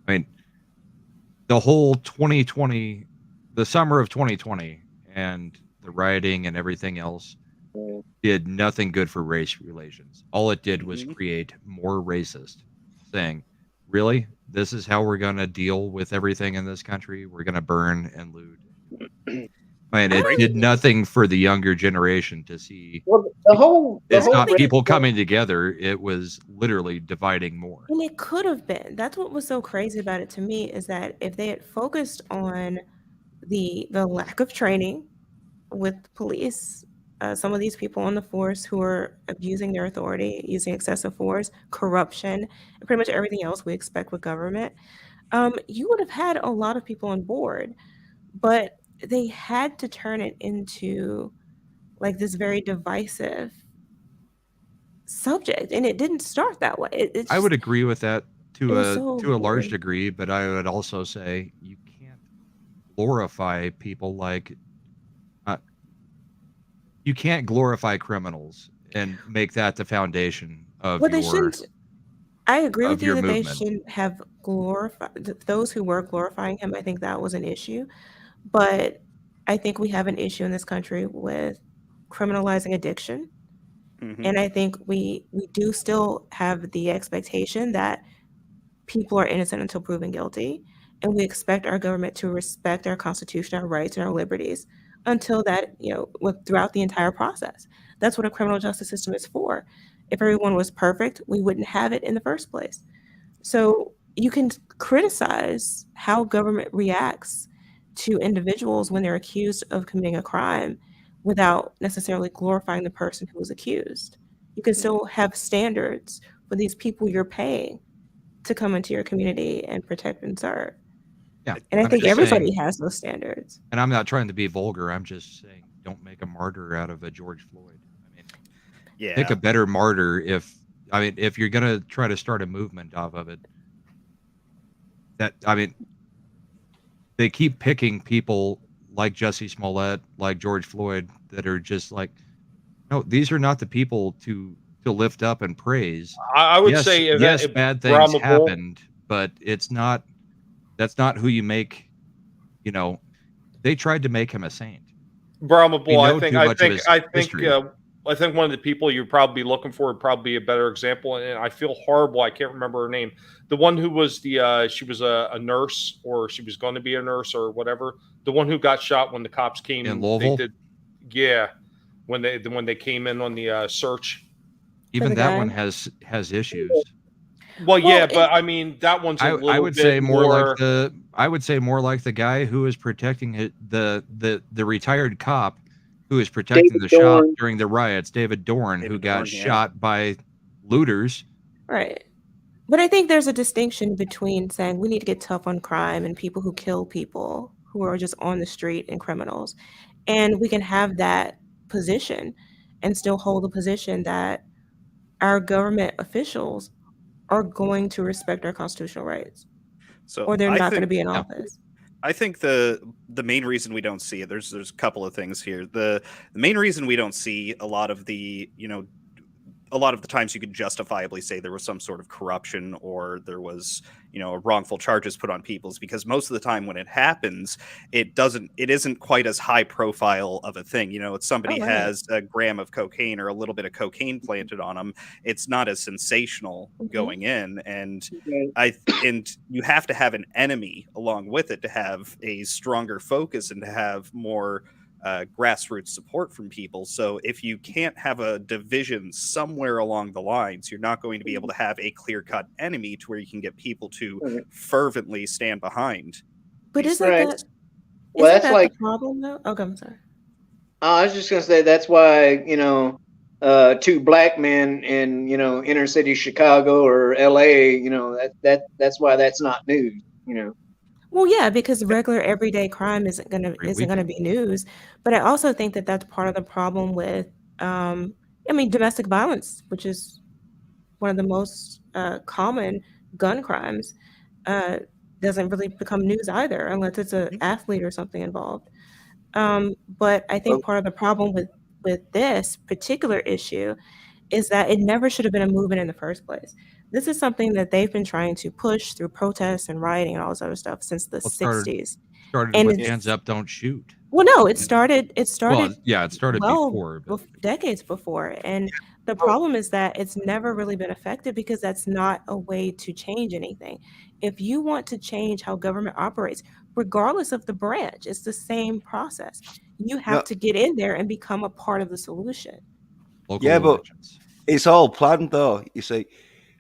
I mean, the whole 2020, the summer of 2020, and the rioting and everything else Yeah. did nothing good for race relations. All it did was Mhm. create more racist, saying, "Really, this is how we're going to deal with everything in this country? We're going to burn and loot." I mean, it Right. did nothing for the younger generation to see. well, the whole It's not race people thing- coming together. It was literally dividing more. And it could have been. That's what was so crazy about it to me is that if they had focused on the lack of training with police, some of these people on the force who are abusing their authority, using excessive force, corruption, and pretty much everything else we expect with government, you would have had a lot of people on board. But they had to turn it into like this very divisive subject, and it didn't start that way. It's I would agree with that it to was a so to a large weird. degree, but I would also say you can't glorify people like you can't glorify criminals and make that the foundation of Well, they your shouldn't. I agree of with you your that they movement. shouldn't have glorified those who were glorifying him. I think that was an issue, but I think we have an issue in this country with criminalizing addiction. Mhm. And I think we do still have the expectation that people are innocent until proven guilty, and we expect our government to respect our constitution, our rights, and our liberties until that, throughout the entire process. That's what a criminal justice system is for. If everyone was perfect, we wouldn't have it in the first place. So you can criticize how government reacts to individuals when they're accused of committing a crime without necessarily glorifying the person who was accused. You can still have standards for these people you're paying to come into your community and protect and serve. Yeah, And I I'm think just everybody saying, has those standards. and I'm not trying to be vulgar. I'm just saying, don't make a martyr out of a George Floyd. I mean, pick Yeah. a better martyr if you're gonna try to start a movement off of it. They keep picking people like Jesse Smollett, like George Floyd, that are just like, no, these are not the people to lift up and praise. I would Yes, say if yes, if bad Brahma things Bull- happened, but it's not. That's not who you make. They tried to make him a saint. Brahma We Bull, know too much of his history. I think one of the people you'd probably be looking for would probably be a better example. And I feel horrible. I can't remember her name. The one who was she was a nurse, or she was going to be a nurse or whatever. The one who got shot when the cops came In Louisville? when they came in on the search. Even the that guy? one has issues. Well, yeah, Well, but I mean that one's a little I would bit say more like the guy who is protecting the retired cop who was protecting David the shop Dorn. during the riots, David Dorn, who David got Dorn, yeah. shot by looters. Right. But I think there's a distinction between saying we need to get tough on crime and people who kill people who are just on the street and criminals. And we can have that position and still hold the position that our government officials are going to respect our constitutional rights, So or they're I not going to think be in office. I think the main reason we don't see it, there's a couple of things here. The main reason we don't see a lot of the, a lot of the times you could justifiably say there was some sort of corruption or there was, wrongful charges put on people is because most of the time when it happens, it isn't quite as high profile of a thing. It's somebody Oh, right. has a gram of cocaine or a little bit of cocaine planted on them. It's not as sensational Mhm. going in. And Right. and you have to have an enemy along with it to have a stronger focus and to have more grassroots support from people. So if you can't have a division somewhere along the lines, you're not going to be able to have a clear-cut enemy to where you can get people to Right. fervently stand behind. But these isn't Right. that Well, isn't that's that like the problem though? Okay, I'm sorry. I was just gonna say that's why two black men in inner city Chicago or L.A. That's why that's not news. Well, yeah, because regular everyday crime isn't gonna Every isn't gonna weekend. be news. But I also think that that's part of the problem with, domestic violence, which is one of the most common gun crimes, uh, doesn't really become news either, unless it's an athlete or something involved. But I Well, think part of the problem with this particular issue is that it never should have been a movement in the first place. This is something that they've been trying to push through protests and rioting and all this other stuff since the Well, it started 60s. started And with it's hands up, don't shoot. well, no, it And started well, it started before, but decades before. And the problem is that it's never really been effective because that's not a way to change anything. If you want to change how government operates, regardless of the branch, it's the same process. You have no, to get in there and become a part of the solution. local yeah, but elections. it's all planned, though. You see,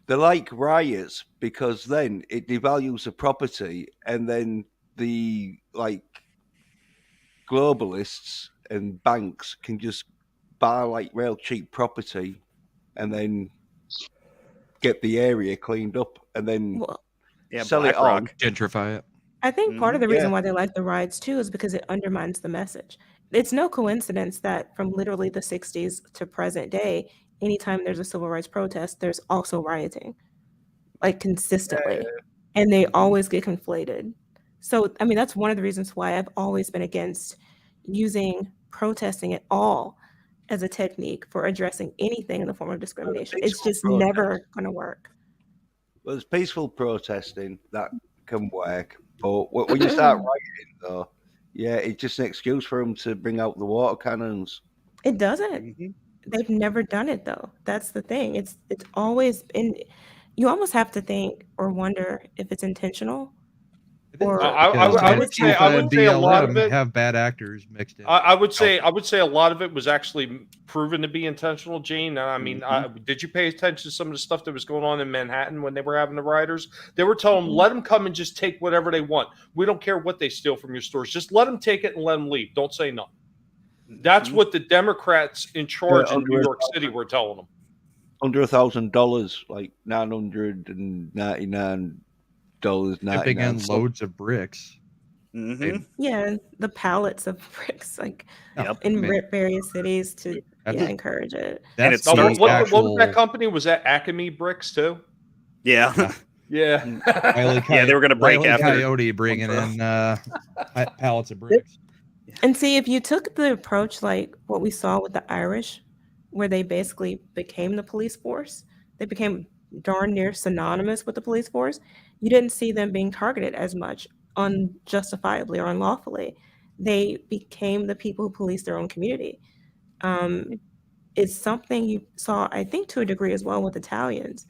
they're like riots because then it devalues the property, and then the globalists and banks can just buy like real cheap property, and then get the area cleaned up, and then Well, Yeah, sell it BlackRock. on. Gentrify it. I think part of the Yeah. reason why they like the riots too is because it undermines the message. It's no coincidence that from literally the 60s to present day, anytime there's a civil rights protest, there's also rioting, like consistently. And they always get conflated. So, I mean, that's one of the reasons why I've always been against using protesting at all as a technique for addressing anything in the form of discrimination. It's peaceful just protest. never going to work. Well, there's peaceful protesting that can work, but when you start rioting, though, yeah, it's just an excuse for them to bring out the water cannons. It doesn't. They've never done it though. That's the thing. It's always been. You almost have to think or wonder if it's intentional. Or I would say a lot of it have bad actors mixed in. I would say a lot of it was actually proven to be intentional, Gene. I mean, did you pay attention to some of the stuff that was going on in Manhattan when they were having the rioters? They were telling them, let them come and just take whatever they want. We don't care what they steal from your stores. Just let them take it and let them leave. Don't say nothing. That's what the Democrats in charge in New York City were telling them. Under $1,000, like $999. Shipping in loads of bricks. Yeah, the pallets of bricks, like Yep. in I mean, various cities to encourage it. And it's what was that company? Was that Acme Bricks too? Yeah. Yeah. Yeah, they were going to break Wile E. after Coyote bringing in pallets of bricks. And see, if you took the approach like what we saw with the Irish, where they basically became the police force, they became darn near synonymous with the police force, you didn't see them being targeted as much unjustifiably or unlawfully. They became the people who police their own community. It's something you saw, I think, to a degree as well with Italians.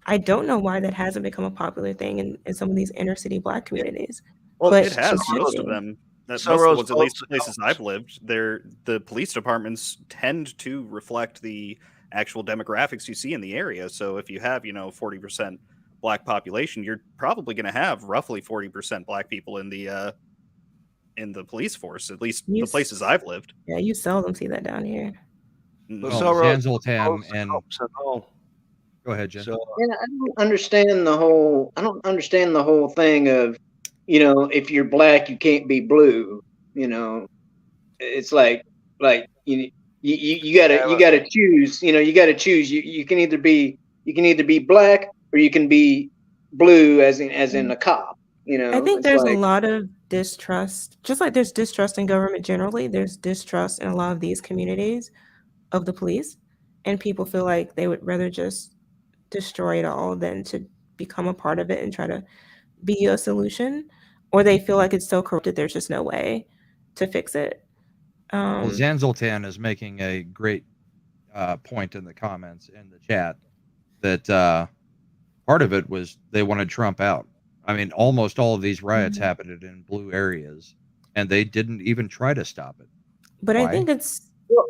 I don't know why that hasn't become a popular thing in some of these inner city Black communities. Well, but it has. should Most be. of them. Most of the ones, at least the places I've lived, the police departments tend to reflect the actual demographics you see in the area. So if you have 40% Black population, you're probably going to have roughly 40% Black people in the in the police force, at least You the places I've lived. Yeah, you seldom see that down here. But Well, Soros Zanzoltan owns the and cops and all. go ahead, Jen. So Yeah, I don't understand the whole. I don't understand the whole thing of, if you're black, you can't be blue. It's like you gotta yeah, you gotta choose. You gotta choose. You can either be black or you can be blue, as in a cop. I think It's there's a like, lot of distrust, just like there's distrust in government generally, there's distrust in a lot of these communities of the police. And people feel like they would rather just destroy it all than to become a part of it and try to be a solution. Or they feel like it's so corrupted, there's just no way to fix it. Well, Zanzoltan is making a great point in the comments in the chat that part of it was they wanted Trump out. I mean, almost all of these riots Mhm. happened in blue areas, and they didn't even try to stop it. But I Why? think well,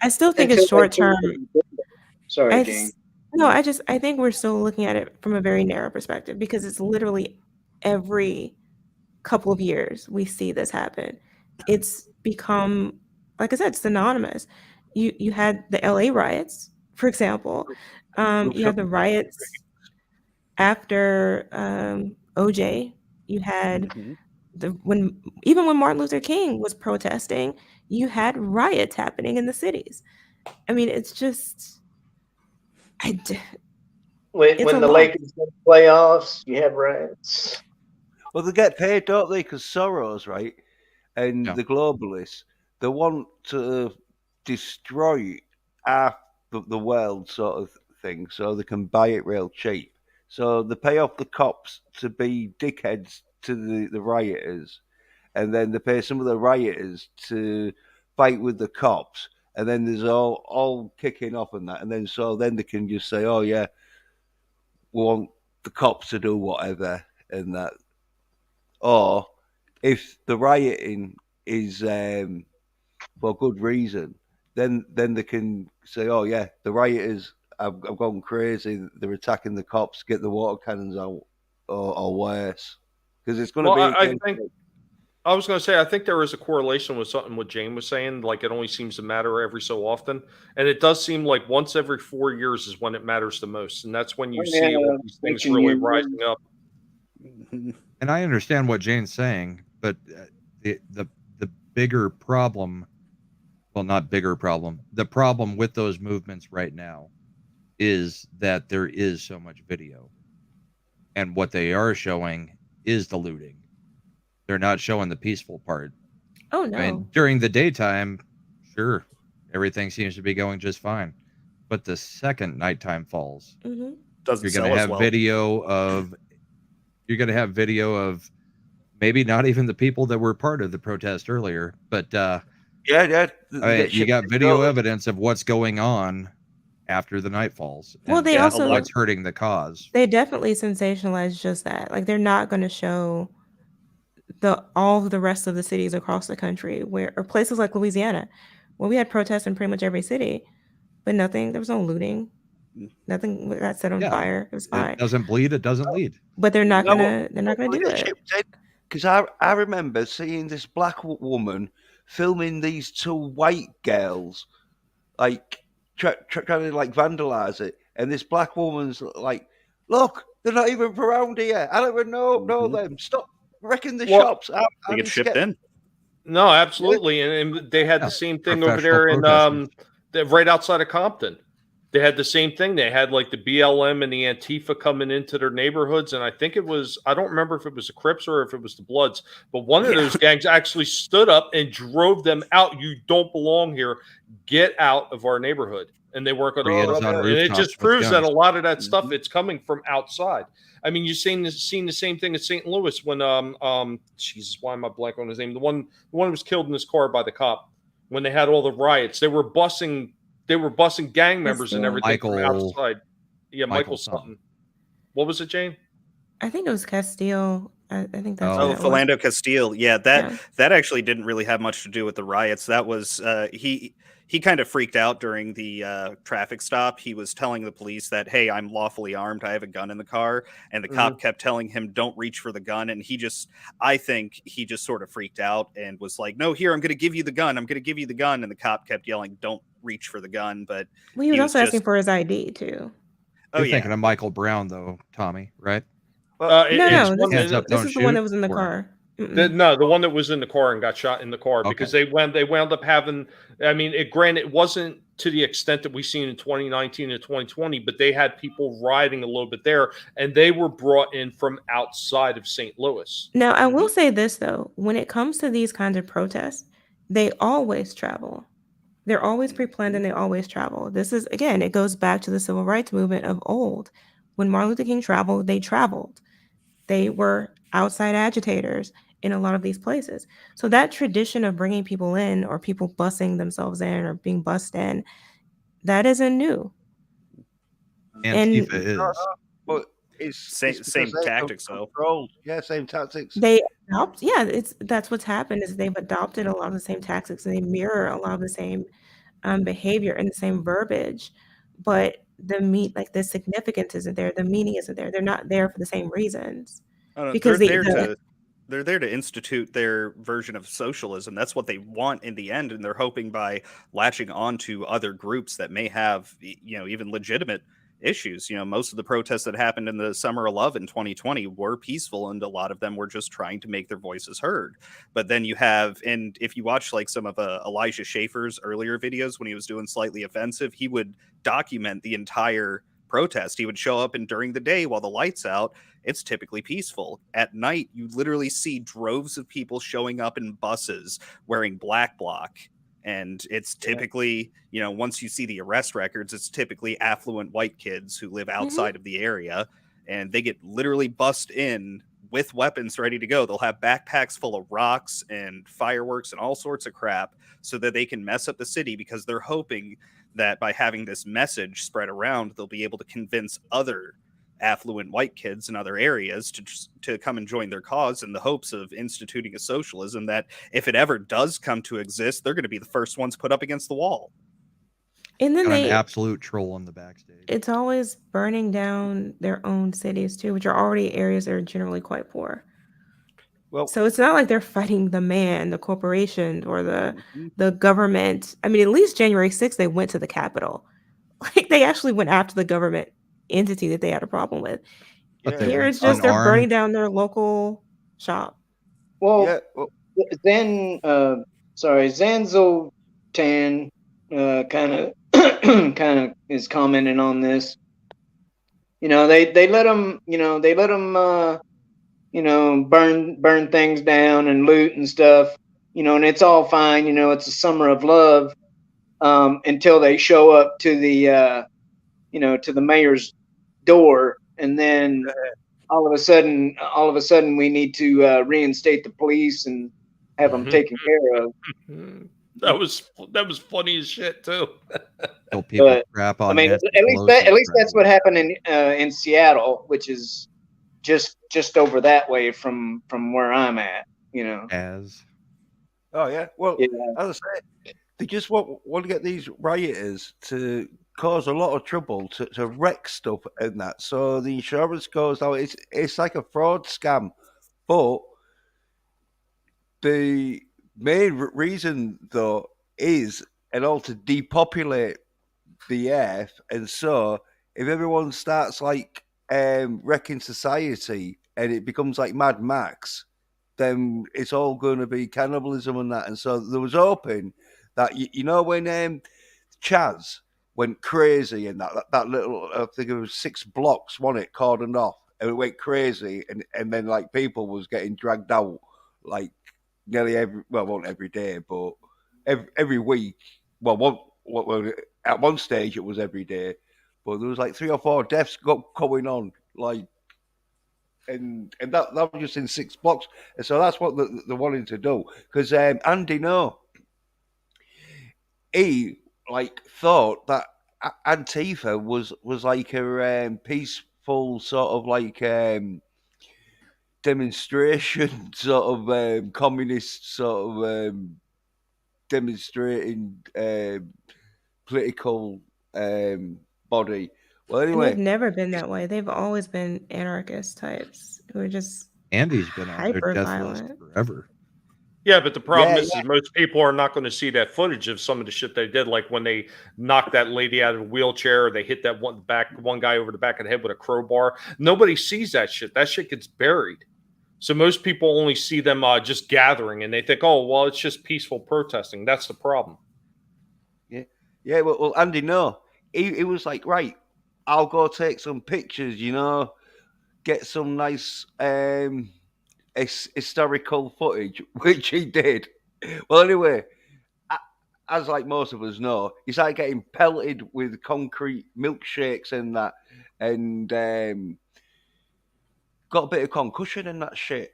I still think until it's they short change term. the agenda. Sorry, I Jane. s- no, I think we're still looking at it from a very narrow perspective because it's literally every couple of years we see this happen. It's become, like I said, synonymous. You had the LA riots, for example. group You shot had the riots after OJ. You had Mhm. even when Martin Luther King was protesting, you had riots happening in the cities. I mean, it's just When it's a when the lot. Lakers make playoffs, you have riots. well, they get paid, don't they? Because Soros, right, and Yeah. the globalists, they want to destroy half the world, sort of thing, so they can buy it real cheap. So they pay off the cops to be dickheads to the rioters, and then they pay some of the rioters to fight with the cops, and then there's all kicking off and that, and then they can just say, oh yeah, we want the cops to do whatever and that. Or if the rioting is for good reason, then they can say, oh yeah, the rioters have gone crazy. They're attacking the cops. Get the water cannons out, or worse, because it's going to Well, be a I case think of- I was going to say I think there is a correlation with something what Jane was saying. Like it only seems to matter every so often, and it does seem like once every 4 years is when it matters the most, and that's when you see all these things Election really year. rising up. And I understand what Jane's saying, but the bigger problem, well, not bigger problem, the problem with those movements right now is that there is so much video, and what they are showing is the looting. They're not showing the peaceful part. Oh I mean, no. during the daytime, sure, everything seems to be going just fine, but the second nighttime falls, Hmm. Doesn't you're going sell to as have well. video of maybe not even the people that were part of the protest earlier, but yeah. I They mean, get you shipped got in video dollars. evidence of what's going on after the night falls, Well, and they Yeah, a that's also lot. what's hurting the cause. they definitely sensationalize just that. Like they're not going to show all of the rest of the cities across the country or places like Louisiana, where we had protests in pretty much every city, but nothing. There was no looting. Nothing got set on Yeah, fire. It was it fine. doesn't bleed, it doesn't lead. But they're not No, gonna we do get it. shipped in because I remember seeing this black woman filming these two white girls like trying to like vandalize it, and this black woman's like, "Look, they're not even from around here. I don't even know Mhm. them. Stop wrecking the Well, shops. I They get need to shipped get in. No, absolutely, and they had Yeah, the same thing over professional there in protesters. right outside of Compton. They had the same thing. They had like the BLM and the Antifa coming into their neighborhoods, and I think it was I don't remember if it was the Crips or if it was the Bloods, but one of Yeah. those gangs actually stood up and drove them out. You don't belong here. Get out of our neighborhood. And they weren't going to put Koreans up on with it. And it rooftops just with proves that a guns. lot of that stuff it's coming from outside. I mean, you've seen the same thing in St. Louis when Jesus, why am I blank on his name? The one who was killed in his car by the cop when they had all the riots. They were busing gang members and Castile. everything from Michael outside. Yeah, Michael something. something. What was it, Jane? I think it was Castile. I think that's Oh. what that was. Philando Castile. Yeah, that Yeah. that actually didn't really have much to do with the riots. That was he kind of freaked out during the traffic stop. He was telling the police that, hey, I'm lawfully armed. I have a gun in the car. And the cop kept telling him, don't reach for the gun. And I think he just sort of freaked out and was like, no, here, I'm going to give you the gun. I'm going to give you the gun. And the cop kept yelling, don't reach for the gun. But Well, he was he was also asking just, for his ID too. oh, You're yeah. thinking of Michael Brown, though, Tommy, right? Well, It's No, one- Hands up, this don't is the one shoot, that was in the or- car. No, the one that was in the car and got shot in the car because they wound up having. I mean, it wasn't to the extent that we've seen in 2019 and 2020, but they had people riding a little bit there, and they were brought in from outside of St. Louis. Now, I will say this though: when it comes to these kinds of protests, they always travel. They're always pre-planned and they always travel. This is again, it goes back to the civil rights movement of old. When Martin Luther King traveled, they traveled. They were outside agitators in a lot of these places. So that tradition of bringing people in or people busing themselves in or being bussed in, that isn't new. Antifa And is. but it's Same because they tactics, though. control. Yeah, same tactics. they adopt, yeah, that's what's happened is they've adopted a lot of the same tactics and they mirror a lot of the same behavior and the same verbiage, but the significance isn't there, the meaning isn't there. They're not there for the same reasons. I don't know, Because they're there to institute their version of socialism. That's what they want in the end, and they're hoping by latching on to other groups that may have, even legitimate issues. Most of the protests that happened in the summer of love in 2020 were peaceful, and a lot of them were just trying to make their voices heard. But then and if you watch like some of Elijah Schaefer's earlier videos when he was doing Slightly Offensive, he would document the entire protest. He would show up, and during the day while the lights out, it's typically peaceful. At night, you literally see droves of people showing up in buses wearing black bloc. And it's typically, once you see the arrest records, it's typically affluent white kids who live outside of the area. And they get literally bussed in with weapons ready to go. They'll have backpacks full of rocks and fireworks and all sorts of crap so that they can mess up the city, because they're hoping that by having this message spread around, they'll be able to convince other affluent white kids in other areas to come and join their cause, in the hopes of instituting a socialism that, if it ever does come to exist, they're going to be the first ones put up against the wall. And then Got an absolute troll on the backstage. It's always burning down their own cities too, which are already areas that are generally quite poor. Well, so it's not like they're fighting the man, the corporation, or the government. I mean, at least January 6th, they went to the Capitol. Like they actually went after the government entity that they had a problem with. But Here it's just they're unarmed. burning down their local shop. Well, yeah, well, then, Zanzo Tan kind of is commenting on this. They let them, burn things down and loot and stuff, and it's all fine. It's a summer of love, until they show up to the, to the mayor's door, and then all of a sudden we need to reinstate the police and have them taken care of. That was funny as shit too. Till people But, crap on I mean, Nancy at Pelosi least that's probably. what happened in Seattle, which is just over that way from where I'm at. As oh yeah. Well, Yeah. as I say, they just want to get these rioters to cause a lot of trouble, to wreck stuff and that. So the insurance goes out. It's like a fraud scam, but the main reason though is to depopulate the earth, and so if everyone starts like wrecking society and it becomes like Mad Max, then it's all going to be cannibalism and that. And so there was hoping that when Chaz went crazy and that little, I think it was 6 blocks, wasn't it, cordoned off, and it went crazy, and then like people was getting dragged out like nearly not every day, but every week. Well, at one stage it was every day, but there was like 3 or 4 deaths going on, like, and that was just in 6 blocks. And so that's what they're wanting to do, because Andy he like thought that Antifa was like a peaceful sort of like demonstration, sort of communist sort of demonstrating political body. Well, And they've anyway, never been that way. They've always been anarchist types who are just Andy's been on their hyper death violent. list forever. Yeah, but the problem Yeah, is most people are not going to see that footage of some of the shit they did, like when they knocked that lady out of a wheelchair, or they hit that one guy over the back of the head with a crowbar. Nobody sees that shit. That shit gets buried. So most people only see them just gathering, and they think, oh, well, it's just peaceful protesting. That's the problem. yeah. Well, Andy, no, he was like, right, I'll go take some pictures, get some nice historical footage, which he did. Well, anyway, as like most of us know, he started getting pelted with concrete milkshakes and that, and got a bit of concussion and that shit.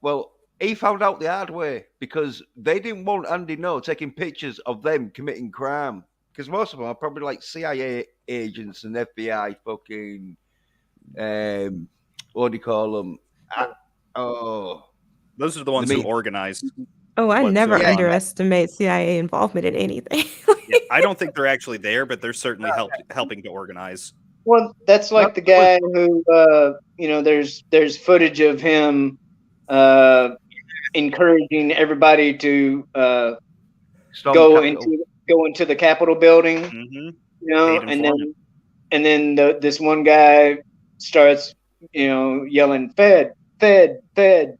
Well, he found out the hard way because they didn't want Andy No taking pictures of them committing crime, because most of them are probably like CIA agents and FBI fucking what do you call them? Those are the ones who organized. Oh, I what's never going on. underestimate CIA involvement in anything. Yeah, I don't think they're actually there, but they're certainly helping to organize. Well, that's like the guy who, there's footage of him encouraging everybody to go into the Capitol building, Mm-hmm. and then this one guy starts, yelling, "Fed, Fed, Fed."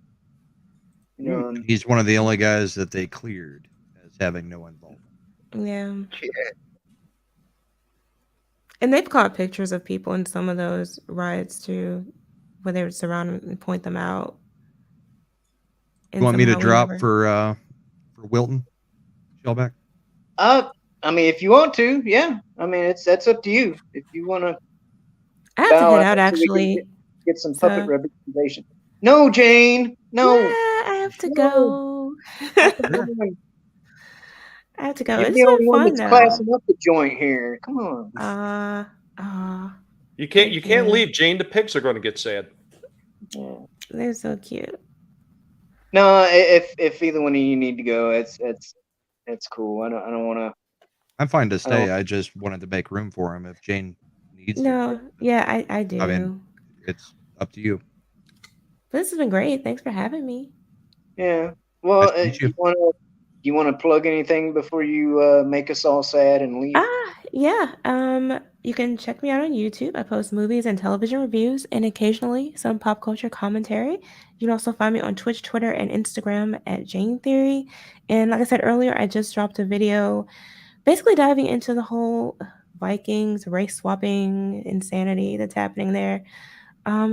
He's one of the only guys that they cleared as having no involvement. Yeah. And they've caught pictures of people in some of those riots too, where they would surround them and point them out. You want me to drop for Wilton, Shellback? I mean, if you want to, yeah. I mean, that's up to you. If you want to, I have to head out actually. Get some puppet representation. No, Jane. No. Yeah, I have to go. I have to go. You're It's the only been one fun that's though. classing up the joint here. Come on. You can't leave. Jane, the pigs are going to get sad. Yeah. They're so cute. No, if either one of you need to go, it's cool. I don't want to. I'm fine to stay. I just wanted to make room for him if Jane needs. No, yeah, I do. I mean, it's up to you. This has been great. Thanks for having me. Yeah. Well, Nice you want to plug anything before you make us all sad and leave? Yeah. You can check me out on YouTube. I post movies and television reviews and occasionally some pop culture commentary. You can also find me on Twitch, Twitter, and Instagram at Jane Theory. And like I said earlier, I just dropped a video basically diving into the whole Vikings race swapping insanity that's happening there.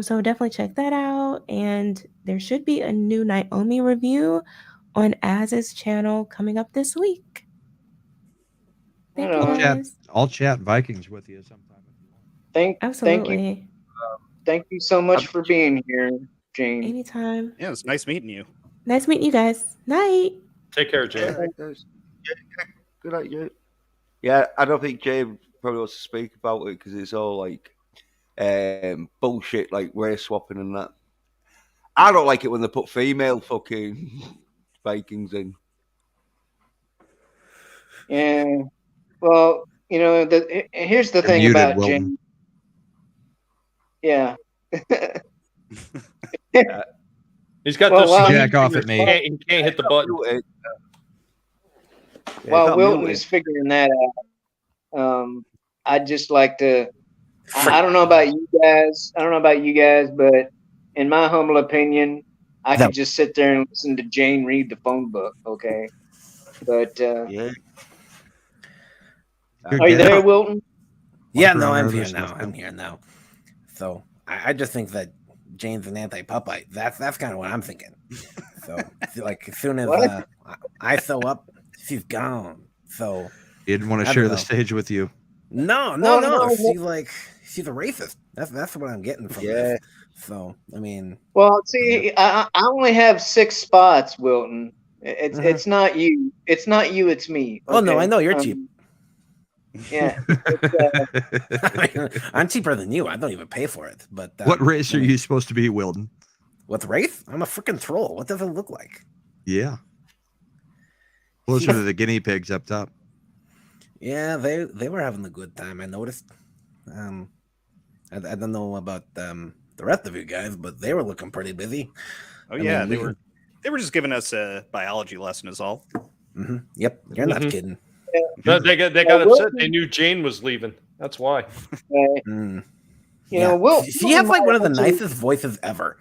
So definitely check that out. And there should be a new Naomi review on Az's channel coming up this week. Thank you guys. I'll chat Vikings with you sometime if you want. Absolutely. Thank you so much for being here, Jane. Anytime. Yeah, it's nice meeting you. Nice meeting you guys. Night. Take care, Jane. Good night, Jane. Yeah, I don't think Jane probably wants to speak about it because it's all like bullshit, like race swapping and that. I don't like it when they put female fucking Vikings in. Yeah. Well, here's the thing muted, about Wilton. Jane. Yeah. He's got this jack off at me. He can't hit the button. While Wilton is figuring that out, I'd just like to. I don't know about you guys. But in my humble opinion, I could just sit there and listen to Jane read the phone book. Okay, but yeah. Are you there, Wilton? Yeah, no, I'm here now. So I just think that Jane's an anti-Popeye. That's kind of what I'm thinking. So like as soon as I sew up, she's gone. So he didn't want to share the stage with you. No. She's a racist. That's what I'm getting from this. So I mean, well, see, I only have 6 spots, Wilton. It's not you. It's not you. It's me. Okay? Oh no, I know you're cheap. Yeah, I'm cheaper than you. I don't even pay for it. But what race are you supposed to be, Wilton? With Wraith? I'm a freaking troll. What does it look like? Yeah. Closer to the guinea pigs up top. Yeah, they were having a good time. I noticed. I don't know about the rest of you guys, but they were looking pretty busy. Oh yeah, they were just giving us a biology lesson, is all. Mm-hmm. Yep, you're not kidding. They got upset. They knew Jane was leaving. That's why. Mm. You know, Will. She has like one of the nicest voices ever.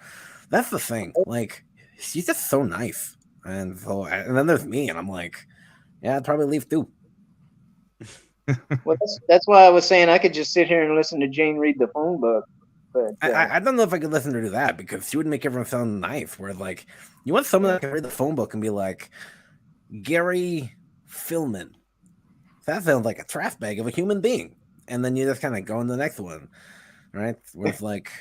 That's the thing. Like, she's just so nice. And then there's me, and I'm like, yeah, I'd probably leave too. Well, that's why I was saying I could just sit here and listen to Jane read the phone book. But I don't know if I could listen to her do that because she would make everyone sound nice. Where like, you want someone that can read the phone book and be like, Gary Philman. That sounds like a trash bag of a human being. And then you just kind of go on the next one, right? With like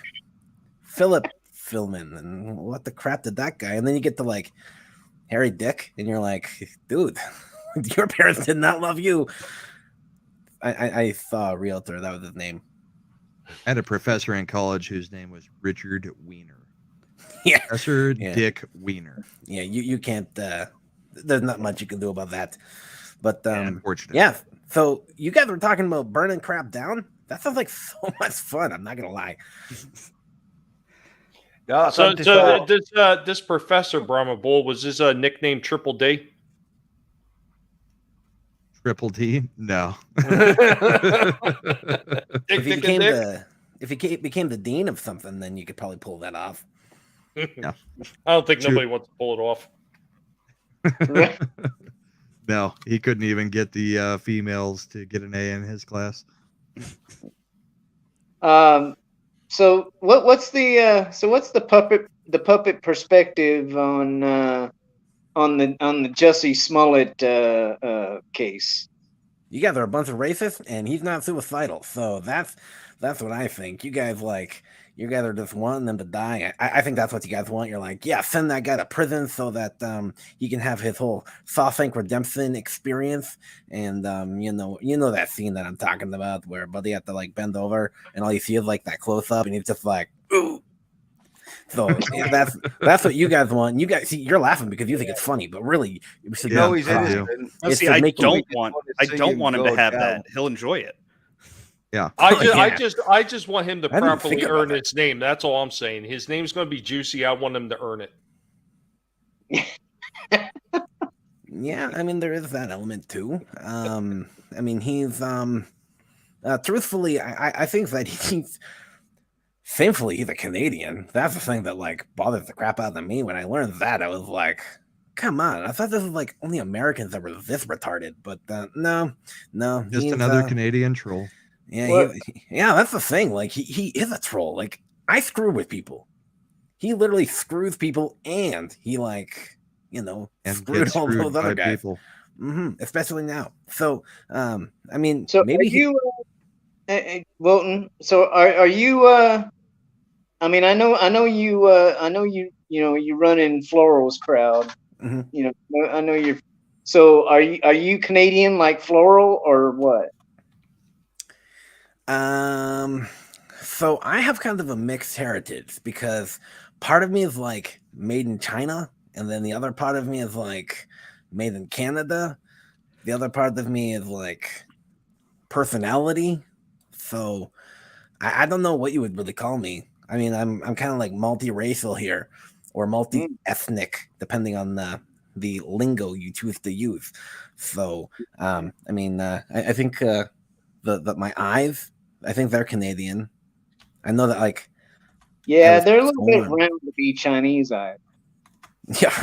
Philip Philman, and what the crap did that guy? And then you get to like Harry Dick, and you're like, dude, your parents did not love you. I saw a realtor, that was his name. I had a professor in college whose name was Richard Wiener. Yeah. Professor Dick Wiener. Yeah, you can't there's not much you can do about that. But unfortunately. Yeah. So you guys were talking about burning crap down? That sounds like so much fun, I'm not gonna lie. Yeah, so this Professor Brahma Bull, was his nickname Triple D? Triple D? No. If he became the dean of something, then you could probably pull that off. Yeah. I don't think nobody wants to pull it off. No, he couldn't even get the females to get an A in his class. So what's the puppet perspective on the Jussie Smollett case? You guys are a bunch of racists, and he's not suicidal, so that's what I think. You guys are just wanting them to die. I think that's what you guys want. You're like, yeah, send that guy to prison so that he can have his whole Shawshank Redemption experience. And you know that scene that I'm talking about where Buddy had to like bend over, and all you see is like that close up, and he's just like, ooh. So yeah, that's what you guys want. You guys see, you're laughing because you think it's funny, but really, you should know he's innocent. See, I don't want him to have that. He'll enjoy it. Yeah. I just want him to properly earn his name. That's all I'm saying. His name's going to be Juicy. I want him to earn it. Yeah, I mean, there is that element too. I mean, he's truthfully, I think that he's thankfully he's a Canadian. That's the thing that like bothers the crap out of me. When I learned that, I was like, come on, I thought this was like only Americans that were this retarded, but no, just another Canadian troll. Yeah, that's the thing. Like he is a troll. Like I screw with people. He literally screws people, and he like screwed all those other guys. Especially now. So I mean, so maybe you, Wilton. So are you? I mean, I know you. You run in Floral's crowd. You know, I know you're. So are you Canadian like Floral or what? So I have kind of a mixed heritage because part of me is like made in China, and then the other part of me is like made in Canada. The other part of me is like personality. So I don't know what you would really call me. I mean, I'm kind of like multiracial here, or multi-ethnic, depending on the lingo you choose to use. So I mean, I think my eyes, I think they're Canadian. I know that, like, yeah, they're a little bit round to be Chinese eyes. Yeah,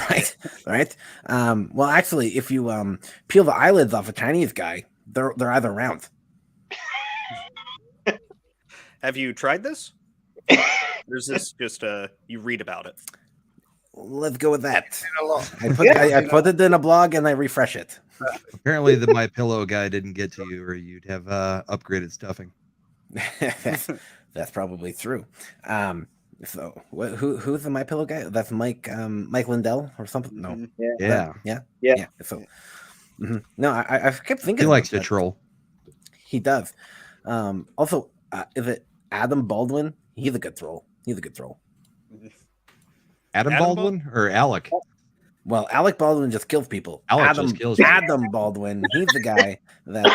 right. Well, actually, if you peel the eyelids off a Chinese guy, they're either round. Have you tried this? Or is this just you read about it? Let's go with that. I put it in a blog and I refresh it. Apparently, the My Pillow guy didn't get to you, or you'd have upgraded stuffing. That's probably true. So who's the My Pillow guy? That's Mike Lindell or something. No. Yeah. So no, I kept thinking he likes to troll. He does. Also, is it Adam Baldwin? He's a good troll. Adam Baldwin or Alec? Well, Alec Baldwin just kills people. Alec just kills people. Adam Baldwin, he's the guy that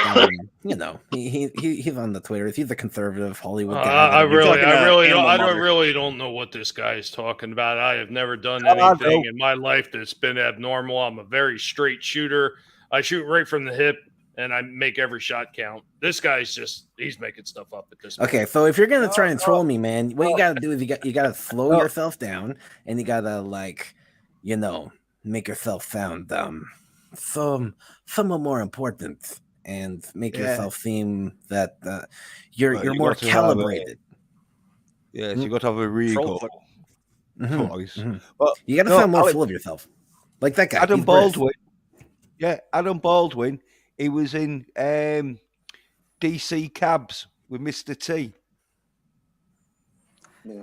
he's on the Twitter. He's a conservative Hollywood guy. I Animal really don't know what this guy is talking about. I have never done anything in my life that's been abnormal. I'm a very straight shooter. I shoot right from the hip, and I make every shot count. This guy's he's making stuff up at this point. Okay, so if you're gonna try and troll me, man, what you gotta do is you gotta slow yourself down, and you gotta make yourself sound somewhat more important, and make yourself seem that you're more calibrated. Yes, you got to have a regal voice. But you gotta sound more full of yourself, like that guy. Adam Baldwin. Yeah, Adam Baldwin. He was in DC Cabs with Mr. T.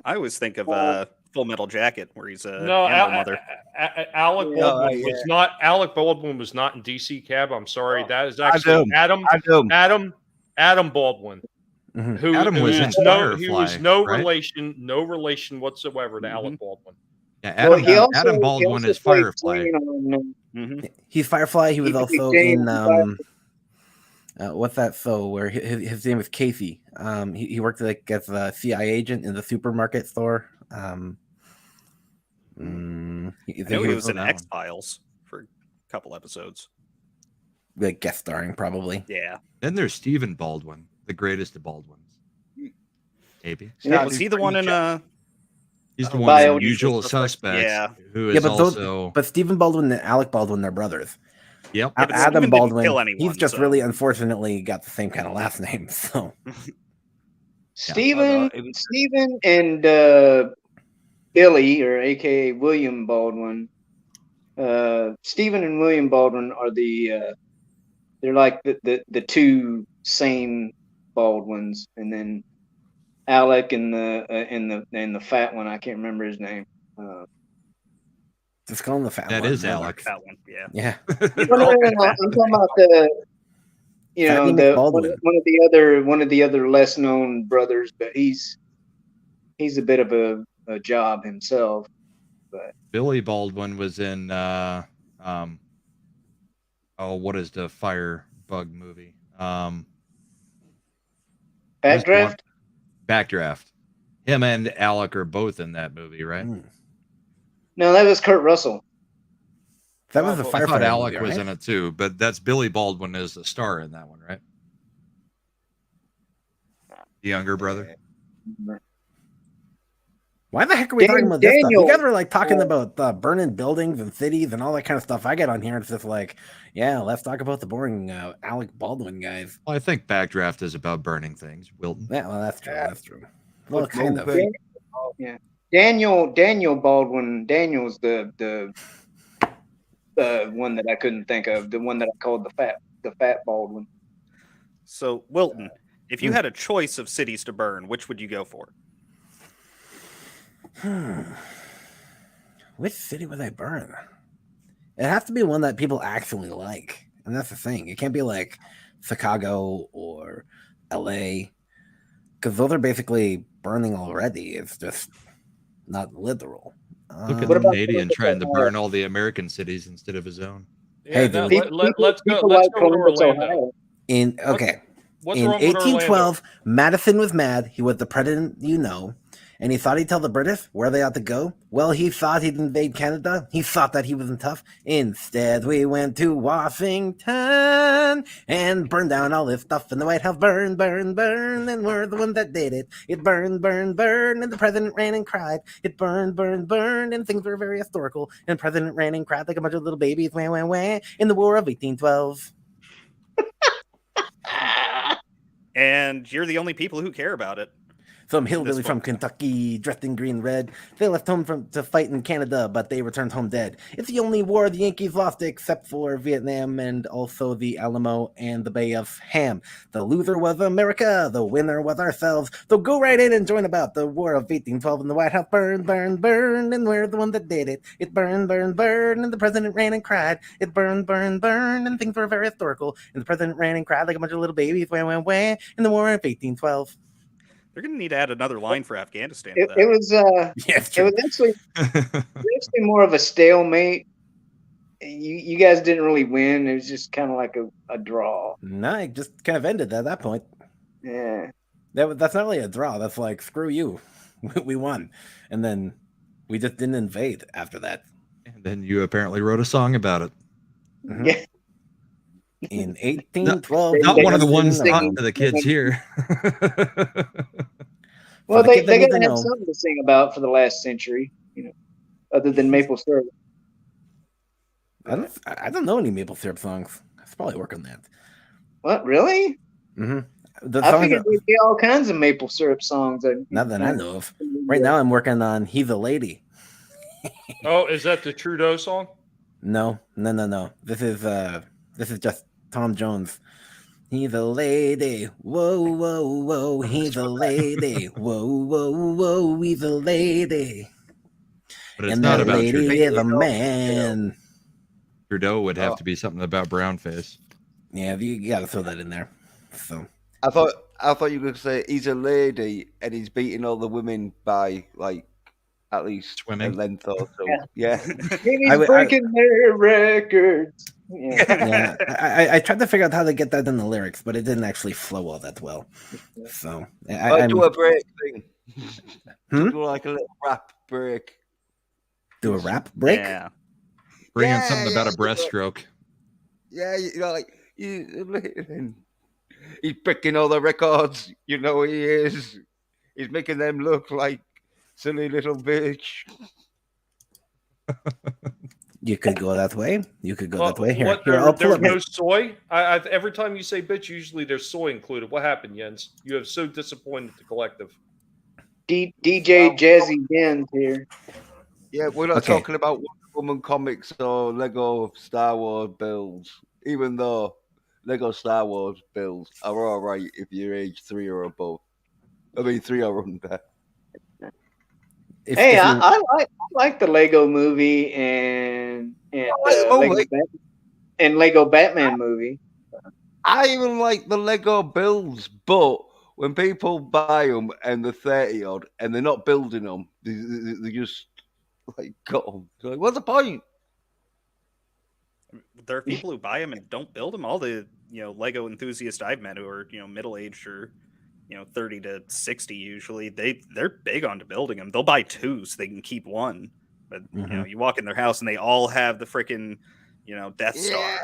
I always think of Full Metal Jacket, where he's a mother. Alec Baldwin was not. Alec Baldwin was not in DC Cab. I'm sorry. That is actually Adam Baldwin. Who Adam was in Firefly, he was no relation whatsoever to Alec Baldwin. Yeah, Adam Baldwin is Firefly. He's Firefly. He was also in what's that show where his name is Casey? He worked as a CIA agent in the supermarket store. He was in X-Files for a couple episodes. Like guest starring, probably. Yeah. Then there's Stephen Baldwin, the greatest of Baldwins. Maybe. Yeah, was he the one in He's the one in Usual Suspects. Yeah. Who is but Stephen Baldwin and Alec Baldwin, they're brothers. Yep. Adam Baldwin, he's just really unfortunately got the same kind of last name. So Stephen and Billy, or AKA William Baldwin. Stephen and William Baldwin are they're like the two same Baldwins, and then Alec and the fat one, I can't remember his name. Just call him the fat one. That is Alec. That one, yeah. Yeah. I'm talking about one of the other less known brothers, but he's a bit of a job himself. But Billy Baldwin was in what is the Firebug movie? Backdraft? Backdraft. Him and Alec are both in that movie, right? No, that was Kurt Russell. That was a Firefighter. I thought Alec movie, was in it too, but that's Billy Baldwin is the star in that one, right? The younger brother. Why the heck are we talking about this stuff? You guys were talking about burning buildings and cities and all that kind of stuff. I get on here and it's just let's talk about the boring Alec Baldwin guys. Well, I think Backdraft is about burning things. Wilton. Yeah, well, that's true. That's true. Well, kind of. Yeah. Daniel Baldwin. Daniel's the one that I couldn't think of. The one that I called the fat Baldwin. So Wilton, if you had a choice of cities to burn, which would you go for? Which city would I burn? It has to be one that people actually like, and that's the thing. It can't be like Chicago or LA, because those are basically burning already. It's just not literal. Look at the Canadian trying to burn all the American cities instead of his own. Yeah, let's go to Orlando. In 1812, Madison was mad. He was the president, and he thought he'd tell the British where they ought to go. Well, he thought he'd invade Canada. He thought that he wasn't tough. Instead, we went to Washington and burned down all this stuff in the White House. Burn, burn, burn, and we're the ones that did it. It burned, burned, burned, and the president ran and cried. It burned, burned, burned, and things were very historical. And the president ran and cried like a bunch of little babies, wah, wah, wah, in the War of 1812. And you're the only people who care about it. Some hillbilly from Kentucky, dressed in green and red. They left home to fight in Canada, but they returned home dead. It's the only war the Yankees lost except for Vietnam and also the Alamo and the Bay of Ham. The loser was America. The winner was ourselves. So go right in and join about the War of 1812 in the White House. Burn, burn, burn, and we're the one that did it. It burned, burned, burned, and the president ran and cried. It burned, burned, burned, and things were very historical. And the president ran and cried like a bunch of little babies, wah, wah, wah, in the War of 1812. They're going to need to add another line for Afghanistan. It was Yeah, it's it true. was actually more of a stalemate. You guys didn't really win. It was just kind of like a draw. No, it just kind of ended at that point. Yeah. That's not really a draw. That's like, screw you. We won. And then we just didn't invade after that. And then you apparently wrote a song about it. Mhm. Yeah. In 1812. Not They one of the were ones singing- taught to the kids here. Well, the they kids that need gotta to have know. something to sing about for the last century, other than maple syrup. I don't know any maple syrup songs. I should probably work on that. What, really? Mm-hmm. The I songs figured are, there'd be all kinds of maple syrup songs. not that I know of. Right now, I'm working on "He's a Lady." Oh, is that the Trudeau song? No. This is just Tom Jones. He's a lady. Whoa, whoa, whoa. He's a lady. Whoa, whoa, whoa. He's a lady. But it's And not that about lady Trudeau. is a man. Trudeau would have to be something about brownface. Yeah, you got to throw that in there. So I thought you were going to say he's a lady and he's beating all the women by like at least Swimming. a length or so. Yeah. Yeah. Maybe I he's would- breaking their records. Yeah. yeah, I tried to figure out how to get that in the lyrics, but it didn't actually flow all that well. So I do a break thing. Hmm? Do like a little rap break. Do a rap break. Yeah. Bring in Yeah, something about yeah, a breaststroke. Yeah, like he's breaking all the records. You know he is. He's making them look like silly little bitch. You could go that way. You could go that way. Here, What, here. I'll pull there's up my. no soy? Every time you say bitch, usually there's soy included. What happened, Jens? You have so disappointed the collective. DJ Jazzy Ben's here. Yeah, we're not Okay. talking about Wonder Woman comics or Lego Star Wars builds, even though Lego Star Wars builds are all right if you're age 3 or above. I mean, 3 or under. Hey, I like the Lego movie and Lego Batman movie. I even like the Lego builds, but when people buy them and they're 30 odd and they're not building them, they just like got them. Like, what's the point? There are people who buy them and don't build them. All the Lego enthusiasts I've met who are middle aged or 30 to 60 usually, they're big onto building them. They'll buy 2 so they can keep 1. But you walk in their house and they all have the freaking Death Star. Yeah.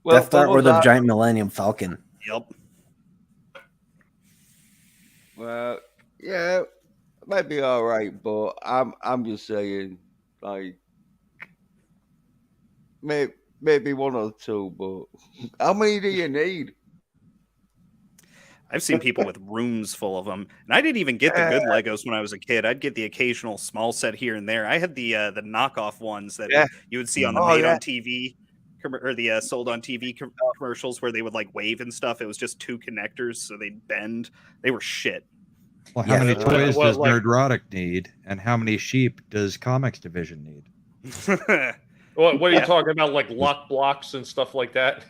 Death Star or the that? giant Millennium Falcon. Yep. Well, yeah, it might be all right, but I'm just saying, like, maybe 1 or 2, but how many do you need? I've seen people with rooms full of them, and I didn't even get the good Legos when I was a kid. I'd get the occasional small set here and there. I had the knockoff ones that you would see on the Made on TV or the sold on TV commercials where they would like wave and stuff. It was just 2 connectors, so they'd bend. They were shit. Well, how many toys does like- Nerdrotic need, and how many sheep does Comics Division need? What are you talking about? Like lock blocks and stuff like that?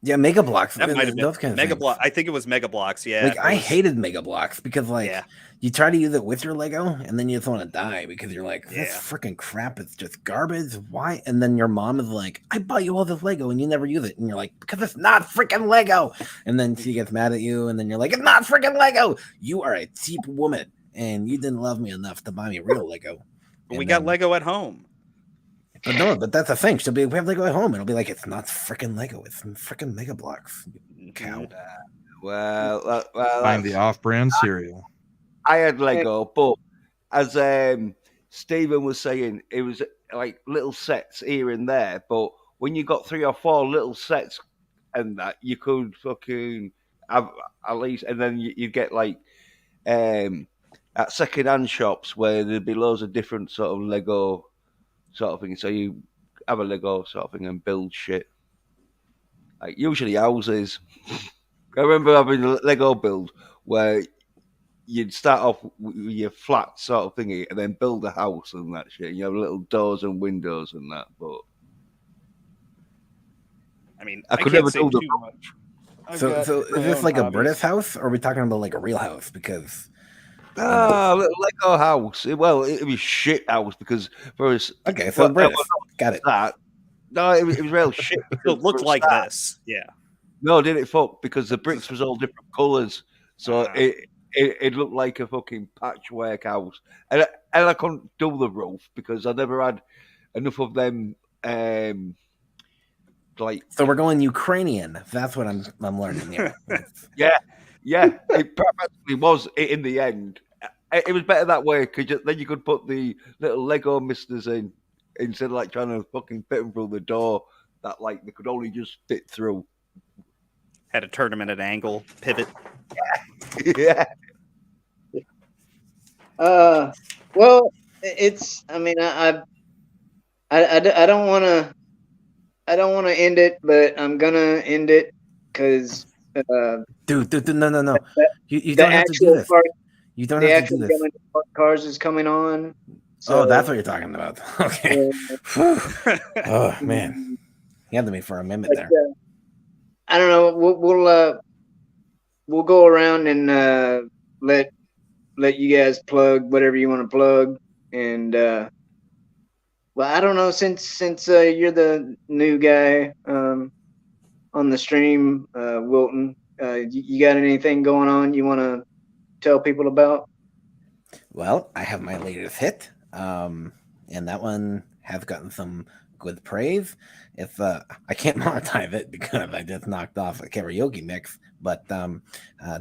Yeah, Mega Blocks. That might have been those kind of Mega things. Block. I think it was Mega Blocks. Yeah, Like I hated Mega Blocks because Yeah. you try to use it with your Lego and then you just want to die because you're like, this Yeah. freaking crap is just garbage. Why? And then your mom is like, I bought you all this Lego and you never use it. And you're like, because it's not freaking Lego. And then she gets mad at you and then you're like, it's not freaking Lego. You are a cheap woman and you didn't love me enough to buy me real Lego. But we And got then- Lego at home. But no, but that's the thing. She'll be, we have Lego at home. It'll be like, it's not freaking Lego. It's freaking Mega Blocks. You cow. Well, Find the off-brand cereal. I had Lego, but as Stephen was saying, it was like little sets here and there. But when you got 3 or 4 little sets and that, you could fucking have at least, and then you get like at second-hand shops where there'd be loads of different sort of Lego sort of thing. So you have a Lego sort of thing and build shit. Like usually houses. I remember having a Lego build where you'd start off with your flat sort of thingy and then build a house and that shit. You have little doors and windows and that. But I mean, I I could can't never say do the- too much. So is this like a British house, or are we talking about like a real house? Because Lego house. Well, it was shit house because for us. Okay, so British. Got it. No, it was real shit. It looked like this. Yeah. No, did it fuck? Because the bricks was all different colours, so it looked like a fucking patchwork house, and I couldn't do the roof because I never had enough of them. Like, so we're going Ukrainian. That's what I'm learning here. yeah, it practically was in the end. It was better that way because then you could put the little Lego misters in instead of like trying to fucking fit them through the door that like they could only just fit through. Had to turn them at an angle, pivot. Yeah. Well, it's. I mean, I don't want to. I don't want to end it, but I'm gonna end it because. Dude, no. You don't have to do this. You don't have to do this. Cars is coming on. So, that's what you're talking about. Okay. Oh man, you had me for a minute there. I don't know. We'll go around and let you guys plug whatever you want to plug, and well, I don't know since you're the new guy on the stream, Wilton. You got anything going on you want to tell people about? Well, I have my latest hit, and that one has gotten some good praise. If I can't monetize it because I just knocked off a karaoke mix, but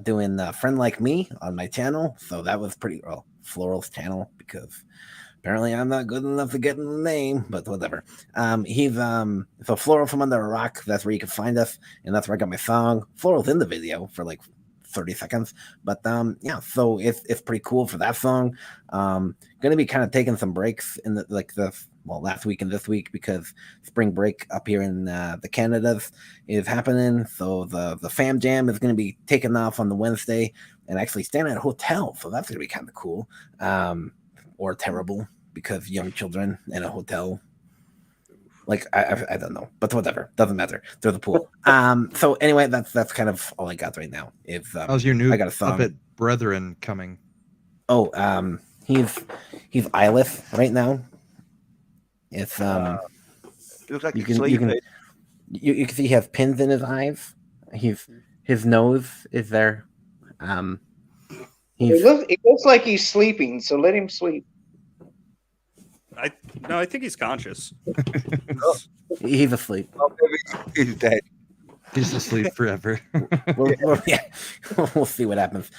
doing Friend Like Me on my channel, so that was pretty Floral's channel because apparently I'm not good enough to get in the name, but whatever. He's so Floral from Under a Rock. That's where you can find us, and that's where I got my song. Floral's in the video for like 30 seconds, but yeah, so it's pretty cool for that song. Gonna be kind of taking some breaks in the last week and this week because spring break up here in the Canadas is happening. So the fam jam is gonna be taking off on the Wednesday and actually staying at a hotel. So that's gonna be kind of cool, or terrible because young children in a hotel. Like I don't know, but whatever, doesn't matter. They're the pool. So anyway, that's kind of all I got right now. If how's your new I got a song. puppet brethren coming? Oh, he's eyeless right now. It's it looks like you can see he has pins in his eyes. His nose is there. It looks like he's sleeping, so let him sleep. I think he's conscious. He's asleep. He's dead. He's asleep forever. We'll see what happens.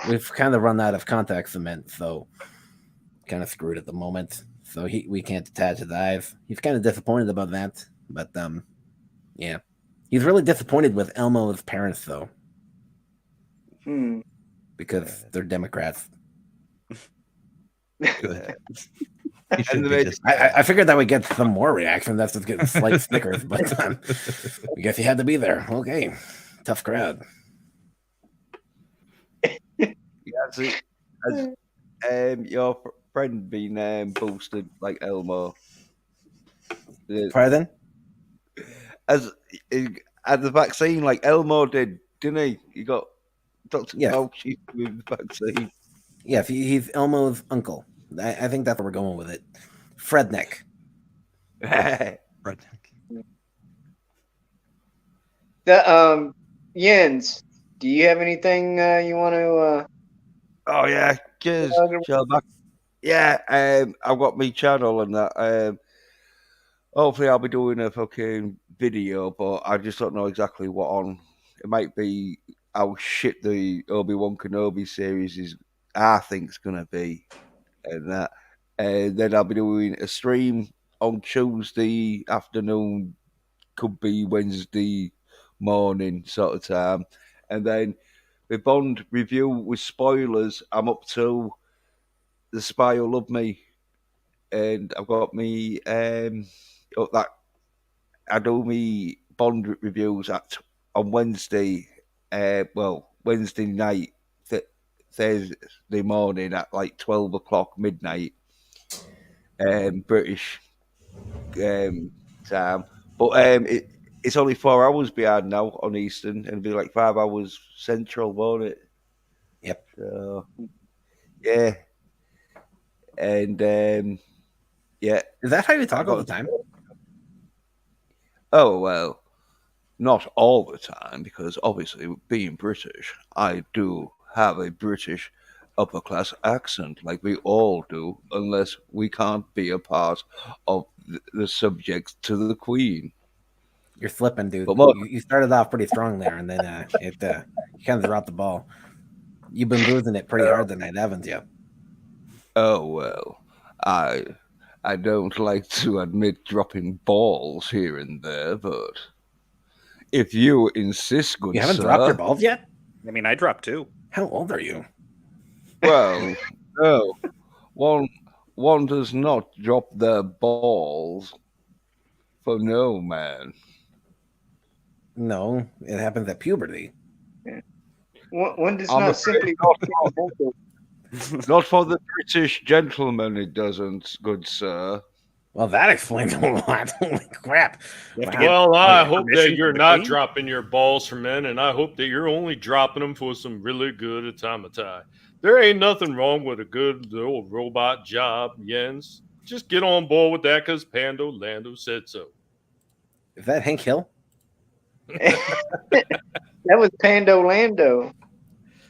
We've kind of run out of contact cement, so kind of screwed at the moment. So we can't attach his eyes. He's kind of disappointed about that, but yeah, he's really disappointed with Elmo's parents though, because they're Democrats. Good. I figured that would get some more reaction. That's just getting slight stickers, but I guess he had to be there. Okay, tough crowd. Has your friend been boosted like Elmo? Pardon? As the vaccine, like Elmo did, didn't he? He got Dr. Fauci with the vaccine. Yes, he's Elmo's uncle. I think that's where we're going with it. Fredneck. Jens, do you have anything you want to? Oh yeah, cheers. Yeah, I've got my channel and that. Hopefully, I'll be doing a fucking video, but I just don't know exactly what on. It might be how shit the Obi-Wan Kenobi series is. I think it's gonna be, and that. And then I'll be doing a stream on Tuesday afternoon, could be Wednesday morning sort of time. And then the Bond review with spoilers, I'm up to The Spy Who Loved Me. And I've got me that I do me Bond reviews on Wednesday, Wednesday night, Thursday morning at like 12 o'clock midnight. British time, but It's only 4 hours behind now on Eastern, and it'll be like 5 hours Central, won't it? Yep. So, yeah. And yeah. Is that how you talk all the time? Oh well, not all the time, because obviously, being British, I do have a British upper class accent, like we all do, unless we can't be a part of the subjects to the Queen. You're slipping, dude. But look, You started off pretty strong there, and then you kind of dropped the ball. You've been bruising it pretty hard tonight, haven't you? oh well, I don't like to admit dropping balls here and there, but if you insist, good You haven't sir, dropped your balls yet? I mean, I dropped 2. How old are you? well, no, one does not drop their balls for no man. No, it happens at puberty. One does I'm not afraid simply. not for the British gentleman, it doesn't, good sir. Well, that explains a lot. Holy crap! You have to Wow. get Well, I like, hope permission that you're from the not Queen? dropping your balls for men, and I hope that you're only dropping them for some really good automata. There ain't nothing wrong with a good little robot job, Jens. Just get on board with that because Pando Lando said so. Is that Hank Hill? That was Pando Lando.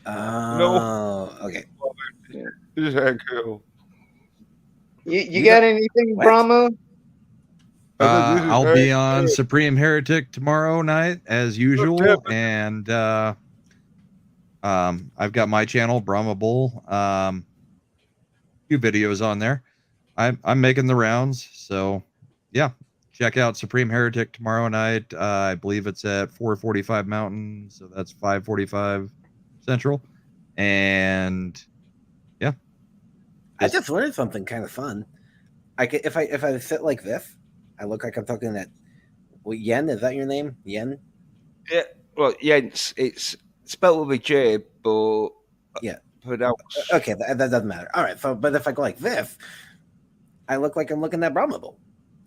Oh, okay. You got anything, What? Brahma? I'll be on Supreme Heretic tomorrow night as usual, and I've got my channel Brahma Bull. Few videos on there. I'm making the rounds, so yeah, check out Supreme Heretic tomorrow night. I believe it's at 4:45 Mountain, so that's 5:45 Central, and yeah. I just learned something kind of fun. If I sit like this, I look like I'm talking that. Well, Yen, is that your name? Yen? Yeah, well, yeah, it's spelled with a J, but Yeah. pronounced. Okay, that doesn't matter. All right, so but if I go like this, I look like I'm looking at Brahma Bull.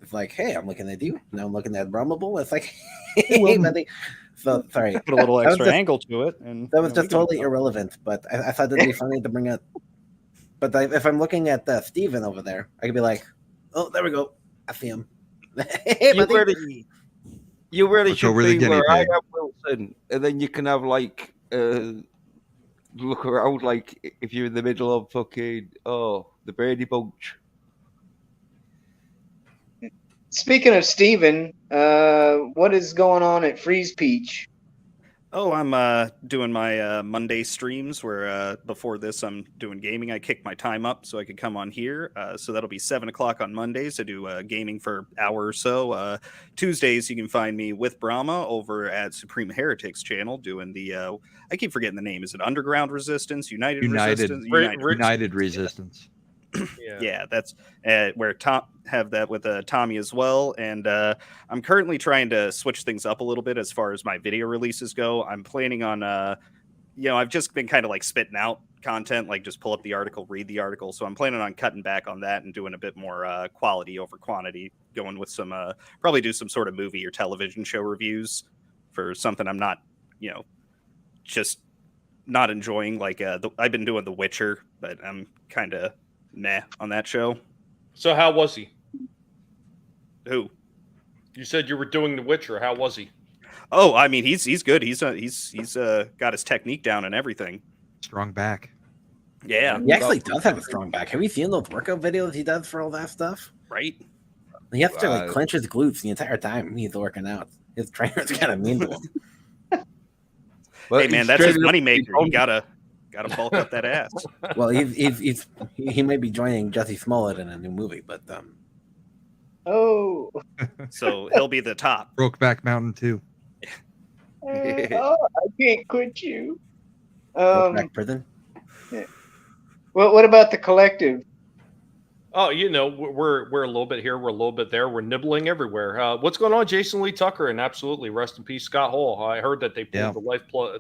It's like, hey, I'm looking at you. Now I'm looking at Brahma Bull. It's like, hey, buddy. So sorry, Put a little That was extra just- angle to it, and that was there we just go. totally irrelevant. But I thought it'd be funny to bring up. But if I'm looking at Steven over there, I could be like, oh, there we go. I see him. Hey, buddy. You really Look should over the be guinea where I pig. am, Wilson, and then you can have like look around like if you're in the middle of fucking the Brady Bunch. Speaking of Steven, what is going on at Freeze Peach? Oh, I'm doing my Monday streams where before this I'm doing gaming. I kicked my time up so I could come on here. So that'll be 7 o'clock on Mondays. I do gaming for an hour or so. Tuesdays you can find me with Brahma over at Supreme Heretics channel doing the I keep forgetting the name. Is it Underground Resistance? United Resistance? United Resistance. Yeah, that's where Tom have that with Tommy as well. And I'm currently trying to switch things up a little bit as far as my video releases go. I'm planning on, I've just been kind of like spitting out content, like just pull up the article, read the article. So I'm planning on cutting back on that and doing a bit more quality over quantity, going with some, probably do some sort of movie or television show reviews for something I'm not, just not enjoying. Like I've been doing The Witcher, but I'm kind of meh on that show. So how was he? Who? You said you were doing The Witcher. How was he? Oh, I mean, he's good. He's got his technique down and everything. Strong back. Yeah, He actually does have a strong back. Have you seen those workout videos he does for all that stuff? right. He has to like clench his glutes the entire time he's working out. His trainer's kind of mean to him. Well, Hey man, that's his moneymaker. You gotta bulk up that ass. Well, he may be joining Jesse Smollett in a new movie, but Oh, So he'll be the top. Brokeback Mountain too. I can't quit you. back prison. What about the collective? Oh, we're a little bit here, we're a little bit there, we're nibbling everywhere. What's going on, Jason Lee Tucker? And absolutely, rest in peace, Scott Hall. I heard that they pulled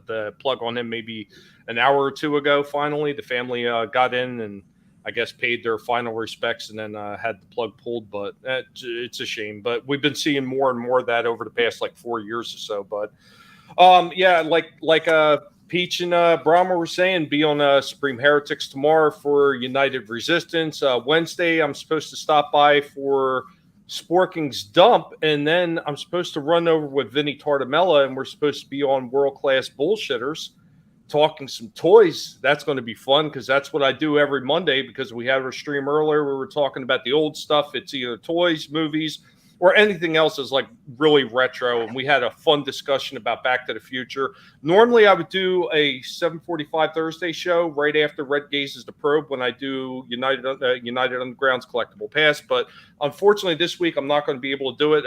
the plug on him maybe an hour or two ago. Finally, the family got in, and I guess, paid their final respects and then had the plug pulled. But it's a shame. But we've been seeing more and more of that over the past like 4 years or so. But yeah, like Peach and Brahma were saying, be on Supreme Heretics tomorrow for United Resistance. Wednesday, I'm supposed to stop by for Sporking's Dump, and then I'm supposed to run over with Vinny Tartamella, and we're supposed to be on World Class Bullshitters talking some toys. That's going to be fun because that's what I do every Monday, because we had our stream earlier where we were talking about the old stuff. It's either toys, movies, or anything else is like really retro. And we had a fun discussion about Back to the Future. Normally I would do a 7:45 Thursday show right after Red Gazes the Probe when I do United Underground's Collectible Pass. But unfortunately this week I'm not going to be able to do it.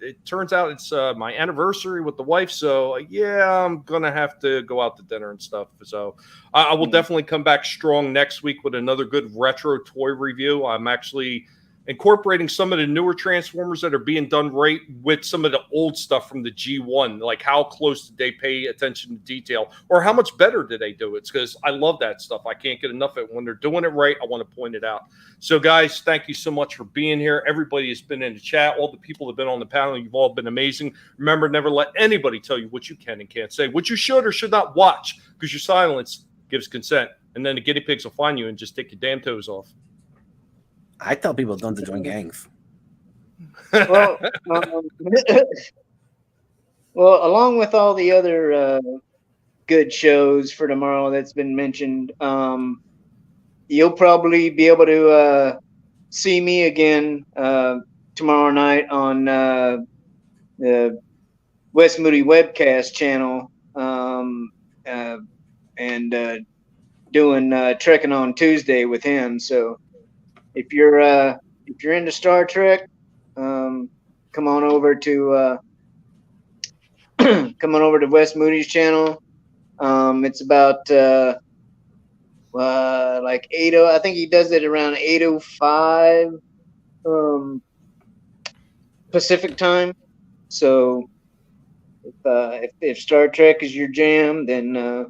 It turns out it's my anniversary with the wife. So yeah, I'm going to have to go out to dinner and stuff. So I will definitely come back strong next week with another good retro toy review. I'm actually incorporating some of the newer Transformers that are being done right with some of the old stuff from the G1. Like how close did they pay attention to detail, or how much better did they do it? Because I love that stuff. I can't get enough of it. When they're doing it right, I want to point it out. So guys, thank you so much for being here. Everybody has been in the chat. All the people that have been on the panel, you've all been amazing. Remember, never let anybody tell you what you can and can't say, what you should or should not watch, because your silence gives consent. And then the guinea pigs will find you and just take your damn toes off. I tell people don't to join gangs. Well, well, along with all the other good shows for tomorrow that's been mentioned, you'll probably be able to see me again tomorrow night on the West Moody webcast channel, and doing Trekking on Tuesday with him. So if you're into Star Trek, come on over to West Moody's channel. It's about like 8. I think he does it around 8:05 Pacific time. So if Star Trek is your jam, then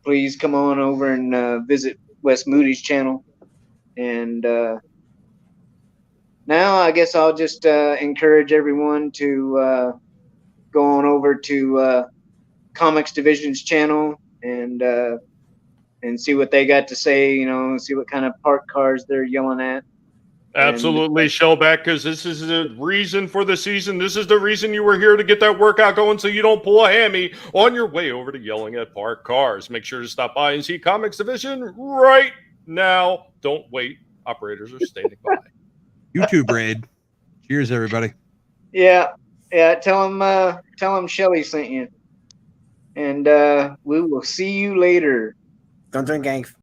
please come on over and visit West Moody's channel. And now I guess I'll just encourage everyone to go on over to Comics Division's channel and see what they got to say. You know, see what kind of park cars they're yelling at. Absolutely, Shellback, because this is the reason for the season. This is the reason you were here, to get that workout going so you don't pull a hammy on your way over to yelling at parked cars. Make sure to stop by and see Comics Division right now. Don't wait. Operators are standing by. YouTube raid. Cheers, everybody. Yeah. Tell them Shelly sent you. And we will see you later. Don't join gangs.